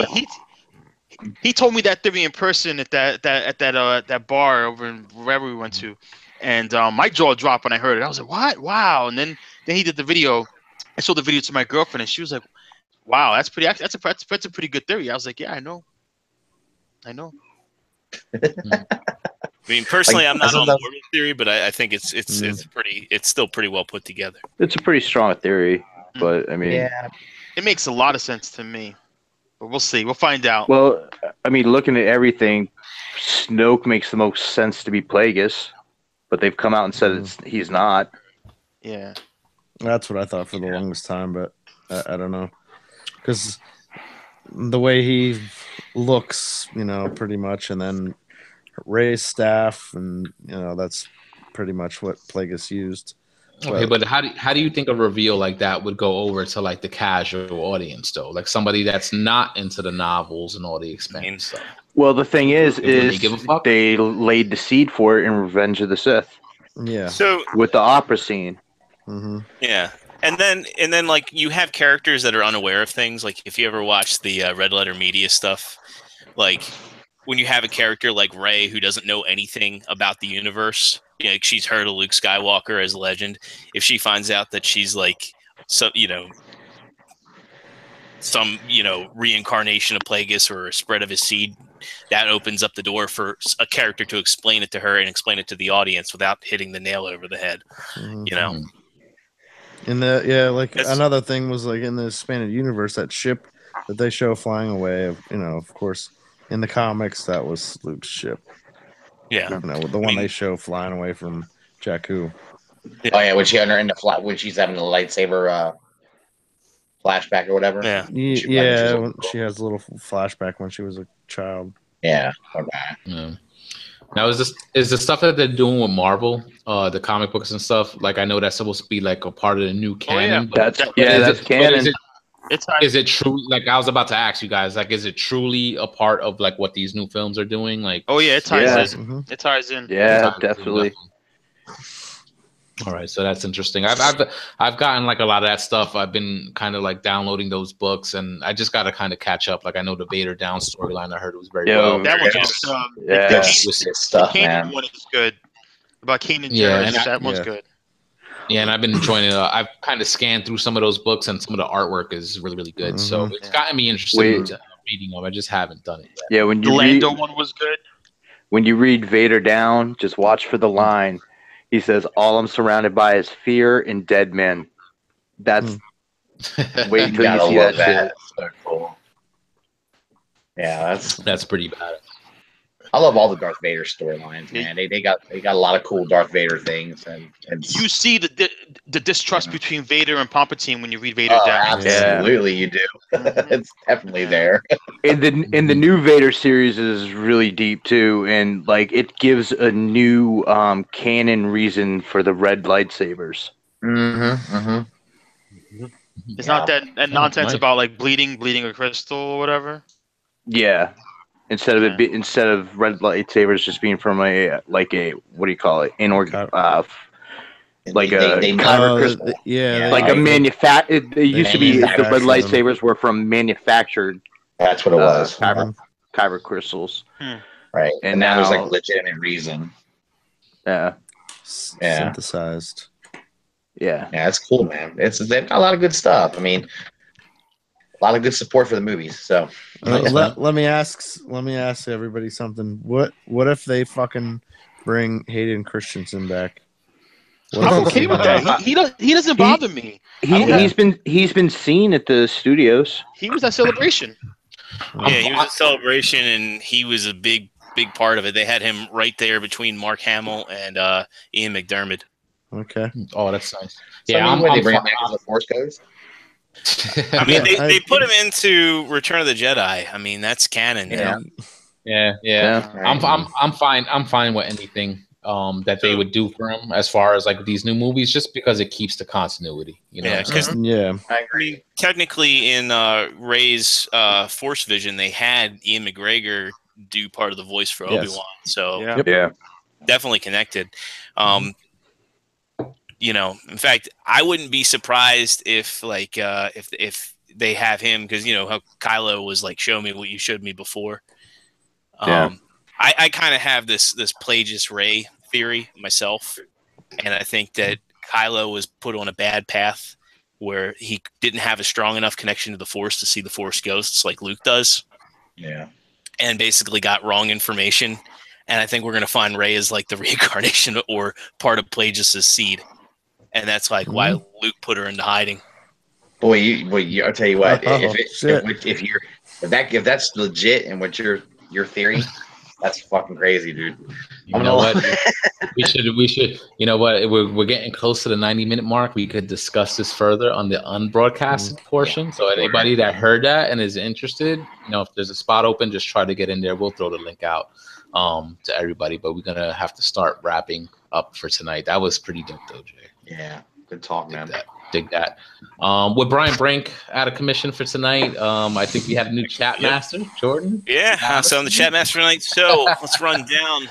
he told me that theory in person at that bar over in wherever we went to, and my jaw dropped when I heard it. I was like, "What? Wow!" And then he did the video. I showed the video to my girlfriend, and she was like, "Wow, that's a pretty good theory." I was like, "Yeah, I know." I mean, personally, I'm not on board with theory, but I think it's still pretty well put together. It's a pretty strong theory, but I mean, it makes a lot of sense to me. But we'll see. We'll find out. Well, I mean, looking at everything, Snoke makes the most sense to be Plagueis, but they've come out and said he's not. Yeah. That's what I thought for the longest time, but I don't know. Because the way he looks, pretty much, and then Rey's staff, and, that's pretty much what Plagueis used. Okay, but how do you think a reveal like that would go over to like the casual audience though, like somebody that's not into the novels and all the expanded stuff? Well, the thing is they laid the seed for it in Revenge of the Sith. Yeah. So with the opera scene. Yeah, and then like you have characters that are unaware of things. Like if you ever watch the Red Letter Media stuff, like when you have a character like Rey who doesn't know anything about the universe. Like she's heard of Luke Skywalker as a legend. If she finds out that she's like some reincarnation of Plagueis or a spread of his seed, that opens up the door for a character to explain it to her and explain it to the audience without hitting the nail over the head. And another thing was like in the expanded universe, that ship that they show flying away. Of course, in the comics that was Luke's ship. Yeah. No, the one they show flying away from Jakku. Oh yeah, when she's having the lightsaber flashback or whatever. Yeah. Yeah, she has a little flashback when she was a child. Yeah. Okay. Yeah. Now is the stuff that they're doing with Marvel, the comic books and stuff? Like I know that's supposed to be like a part of the new canon. That's Is canon. Is it true? Like I was about to ask you guys, like, is it truly a part of like what these new films are doing? Like, Oh yeah, it ties in. Mhm. It ties in. Yeah, definitely. All right, so that's interesting. I've gotten like a lot of that stuff. I've been kind of like downloading those books, and I just got to kind of catch up. Like I know the Vader Down storyline. I heard it was very well. That one's Yes. good. Yeah. Good stuff, the Kanan man. one is good. About Kanan Yeah, Jarrus, and that one's good. Yeah, and I've been enjoying it. I've kind of scanned through some of those books, and some of the artwork is really, really good. So it's gotten me interested in reading them. I just haven't done it yet. Yeah, when The you Lando one was good. when you read Vader Down, just watch for the line. He says, "All I'm surrounded by is fear and dead men." That's wait until you Gotta see love that shit. That's so cool. Yeah, That's pretty bad. I love all the Darth Vader storylines, man. They got a lot of cool Darth Vader things, and You see the distrust between Vader and Palpatine when you read Vader Down. absolutely you do. It's definitely there. And the new Vader series is really deep too, and like it gives a new canon reason for the red lightsabers. It's not that nonsense about like bleeding a crystal or whatever. Yeah, instead of red lightsabers just being from a what do you call it? Like a kyber crystal. Like a It used to be the red lightsabers were from manufactured. That's what it was. Kyber crystals. Right, and now now there's like legitimate reason. Yeah. Synthesized. Yeah, it's cool, man. They've got a lot of good stuff. I mean, a lot of good support for the movies. So let me ask everybody something. What if they fucking bring Hayden Christensen back? I'm okay with that. He doesn't bother me. He's been seen at the studios. He was at Celebration. Yeah, he was at Celebration, and he was a big part of it. They had him right there between Mark Hamill and Ian McDermott. Okay. Oh, that's nice. So, Yeah, they bring him back as the Force Ghost. I mean, they put him into Return of the Jedi. I mean, that's canon. Yeah. I'm fine. I'm fine with anything that they would do for him as far as like these new movies, just because it keeps the continuity. You know. I agree. I mean, technically, in Rey's Force Vision, they had Ian McGregor do part of the voice for Obi-Wan. So definitely connected. You know, in fact, I wouldn't be surprised if if they have him, because you know how Kylo was like, "Show me what you showed me before." I kind of have this Plagueis Rey theory myself, and I think that Kylo was put on a bad path where he didn't have a strong enough connection to the Force to see the Force ghosts like Luke does. Yeah, and basically got wrong information. And I think we're going to find Rey as like the reincarnation or part of Plagueis' seed. And that's like why Luke put her into hiding. Boy, I'll tell you what. If that's legit and what your theory, that's fucking crazy, dude. You know what? we should. You know what? We're getting close to the 90-minute mark. We could discuss this further on the unbroadcasted portion. So anybody that heard that and is interested, you know, if there's a spot open, just try to get in there. We'll throw the link out to everybody. But we're gonna have to start wrapping up for tonight. That was pretty dope, though, Jay. Yeah, good talk, man. Dig that. With Brian Brink out of commission for tonight, I think we have a new chat master, Jordan. Yeah, so I'm the chat master tonight. So let's run down.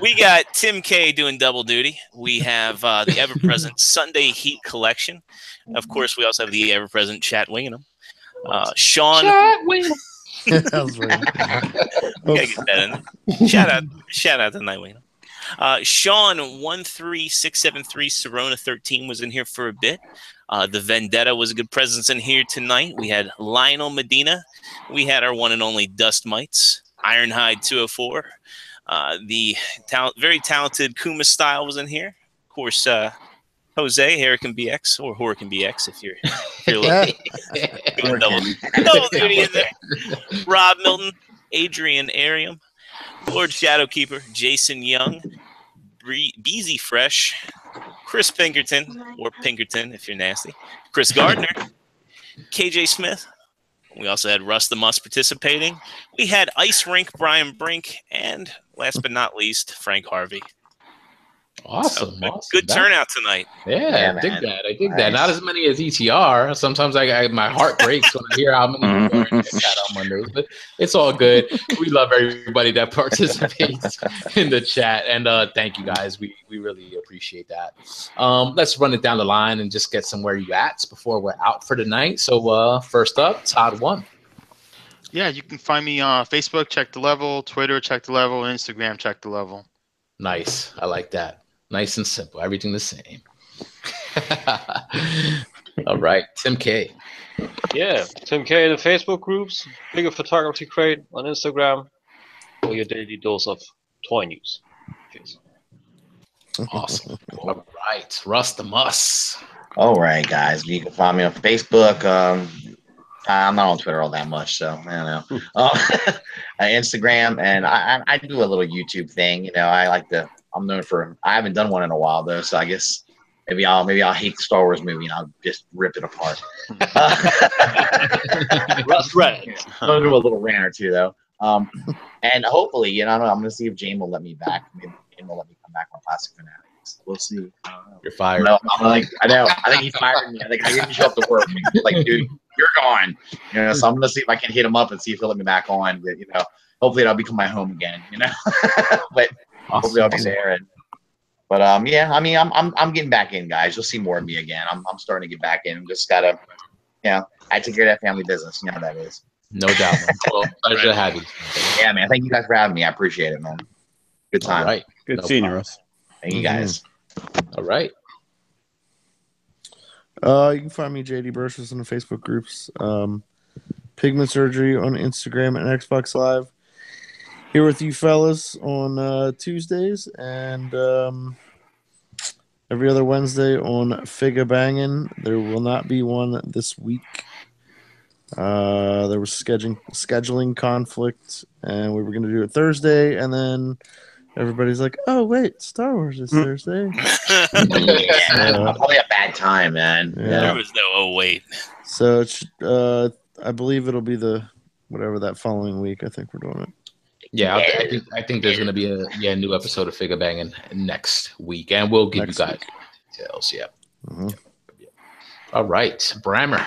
We got Tim K doing double duty. We have the ever-present Sunday Heat collection. Of course, we also have the ever-present Chat Wingham. Sean. Chat Wingham. Gotta get that in. Shout out to Night Wingham. Sean 13673 Serona 13 was in here for a bit. The Vendetta was a good presence in here tonight. We had Lionel Medina. We had our one and only Dust Mites. Ironhide 204. The very talented Kuma Style was in here. Of course, Jose, Hurricane BX, or Hurricane BX if you're doing double duty in there. Rob Milton, Adrian Arium. Lord Shadowkeeper, Jason Young, Beezy Fresh, Chris Pinkerton, or Pinkerton if you're nasty, Chris Gardner, KJ Smith. We also had Russ the Muss participating. We had Ice Rink Brian Brink, and last but not least, Frank Harvey. Awesome. So good turnout tonight. Yeah, I dig that. I dig that. Not as many as ETR. Sometimes my heart breaks when I hear how many people are in the chat on Mondays, but it's all good. We love everybody that participates in the chat, and thank you guys. We really appreciate that. Let's run it down the line and just get some where you at before we're out for tonight. So first up, Todd 1. Yeah, you can find me on Facebook, Check the Level, Twitter, Check the Level, Instagram, Check the Level. Nice. I like that. Nice and simple. Everything the same. All right. Tim K. Yeah, Tim K in the Facebook groups, Bigger Photography Crate on Instagram, for your daily dose of toy news. Cheers. Awesome. All right. Russ the Muss. All right, guys. You can find me on Facebook. I'm not on Twitter all that much, so I don't know. Instagram, and I do a little YouTube thing. You know, I'm known for. I haven't done one in a while though, so I guess maybe I'll hate the Star Wars movie and I'll just rip it apart. Russ Red. I'll do a little rant or two though. And hopefully, you know, I'm gonna see if Jane will let me back. Maybe Jane will let me come back on Plastic Fanatics. We'll see. You're fired. No, I know. I think he fired me. I think I didn't show up to work. Like, dude, you're gone. You know, so I'm gonna see if I can hit him up and see if he'll let me back on. But, you know, hopefully that'll become my home again. You know, but hopefully I'll be there. But yeah, I mean, I'm getting back in, guys. You'll see more of me again. I'm starting to get back in. Just gotta, you know, I take care of that family business. You know how that is. No doubt, man. Well, pleasure to have you. Yeah, man. Thank you guys for having me. I appreciate it, man. Good time. All right. Good seeing you, Russ. Thank you guys. All right. You can find me JD Burgess in the Facebook groups. Pigment Surgery on Instagram and Xbox Live. Here with you fellas on Tuesdays and every other Wednesday on Figga Bangin'. There will not be one this week. There was scheduling conflict, and we were going to do it Thursday, and then everybody's like, "Oh wait, Star Wars is Thursday." Probably a bad time, man. Yeah. There was no wait. So it's, I believe it'll be whatever that following week. I think we're doing it. Yeah, I think there's going to be a new episode of Figga Bangin' next week, and we'll give you guys details. Yeah. Mm-hmm. All right, Brammer.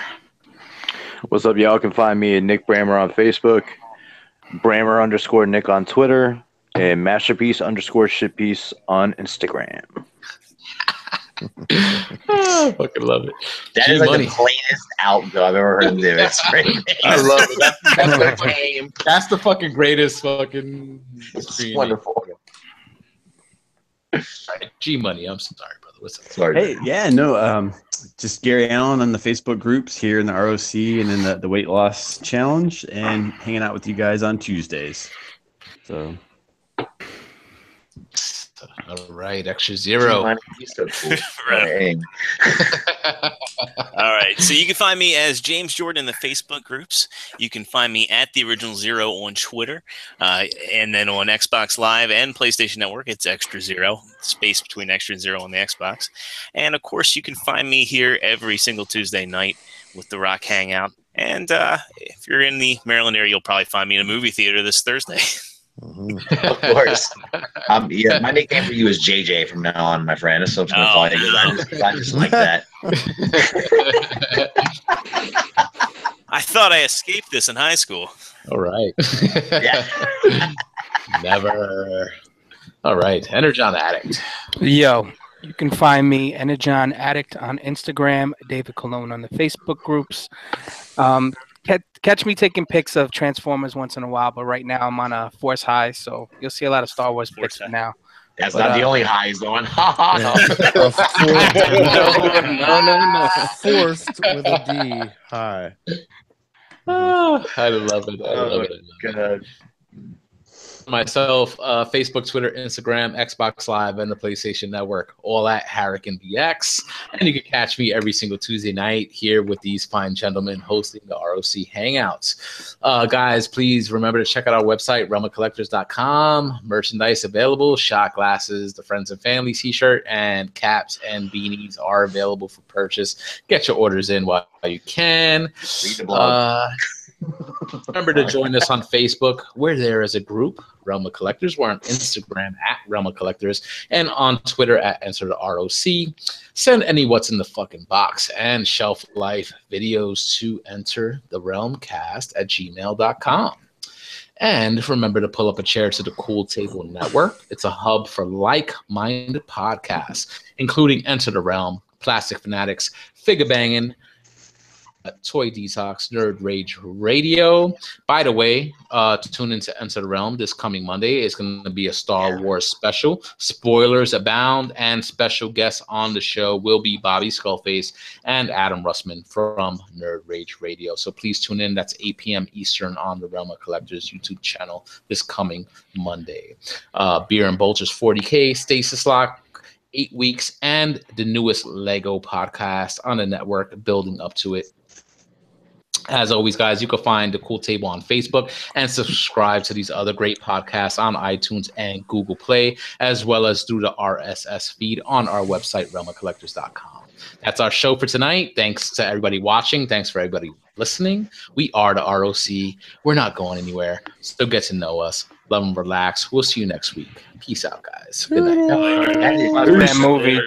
What's up, y'all? Can find me at Nick Brammer on Facebook, Brammer_Nick on Twitter, and Masterpiece_Shitpiece on Instagram. I fucking love it. That is like the plainest outgo I've ever heard him do. It's great. I love it. That's the game. That's the fucking greatest fucking. It's wonderful. G Money. I'm sorry, brother. What's up? Sorry. Hey, yeah, no, just Gary Allen on the Facebook groups here in the ROC and in the weight loss challenge, and hanging out with you guys on Tuesdays. So. All right, Extra Zero. He's so cool. Right. All right. So you can find me as James Jordan in the Facebook groups. You can find me at the Original Zero on Twitter, and then on Xbox Live and PlayStation Network, it's Extra Zero. Space between Extra and Zero on the Xbox. And of course, you can find me here every single Tuesday night with the R.O.C Hangout. And if you're in the Maryland area, you'll probably find me in a movie theater this Thursday. Of course. Yeah, my nickname for you is JJ from now on, my friend. So I'm just gonna call you. I just like that. I thought I escaped this in high school. All right. Yeah. Never. All right, Energon Addict. Yo, you can find me Energon Addict on Instagram, David Colon on the Facebook groups. Catch me taking pics of Transformers once in a while, but right now I'm on a Force high, so you'll see a lot of Star Wars pics now. That's not the only high he's on. No. No. Forced with a D high. Oh, I love it. I love it. God. myself, Facebook, Twitter, Instagram, Xbox Live, and the PlayStation Network, all at Harrican BX. And you can catch me every single Tuesday night here with these fine gentlemen hosting the R.O.C Hangouts. Guys, please remember to check out our website, realmofcollectors.com. Merchandise available, shot glasses, the Friends and Family t-shirt, and caps and beanies are available for purchase. Get your orders in while you can. Read the blog. Remember to join us on Facebook. We're there as a group, Realm of Collectors. We're on Instagram at Realm of Collectors and on Twitter at Enter the ROC. Send any what's in the fucking box and shelf life videos to enter the realmcast at gmail.com. And remember to pull up a chair to the Cool Table Network. It's a hub for like-minded podcasts, including Enter the Realm, Plastic Fanatics, Figure Banging, Toy Detox, Nerd Rage Radio. By the way, to tune into Enter the Realm this coming Monday is going to be a Star Wars special. Spoilers abound, and special guests on the show will be Bobby Skullface and Adam Russman from Nerd Rage Radio. So please tune in. That's 8 p.m. Eastern on the Realm of Collectors YouTube channel this coming Monday. Beer and Bulgers 40K, Stasis Lock, 8 weeks, and the newest Lego podcast on the network, building up to it. As always, guys, you can find the Cool Table on Facebook and subscribe to these other great podcasts on iTunes and Google Play, as well as through the RSS feed on our website, realmofcollectors.com. That's our show for tonight. Thanks to everybody watching. Thanks for everybody listening. We are the ROC. We're not going anywhere. Still get to know us. Love and relax. We'll see you next week. Peace out, guys. Good night. That movie.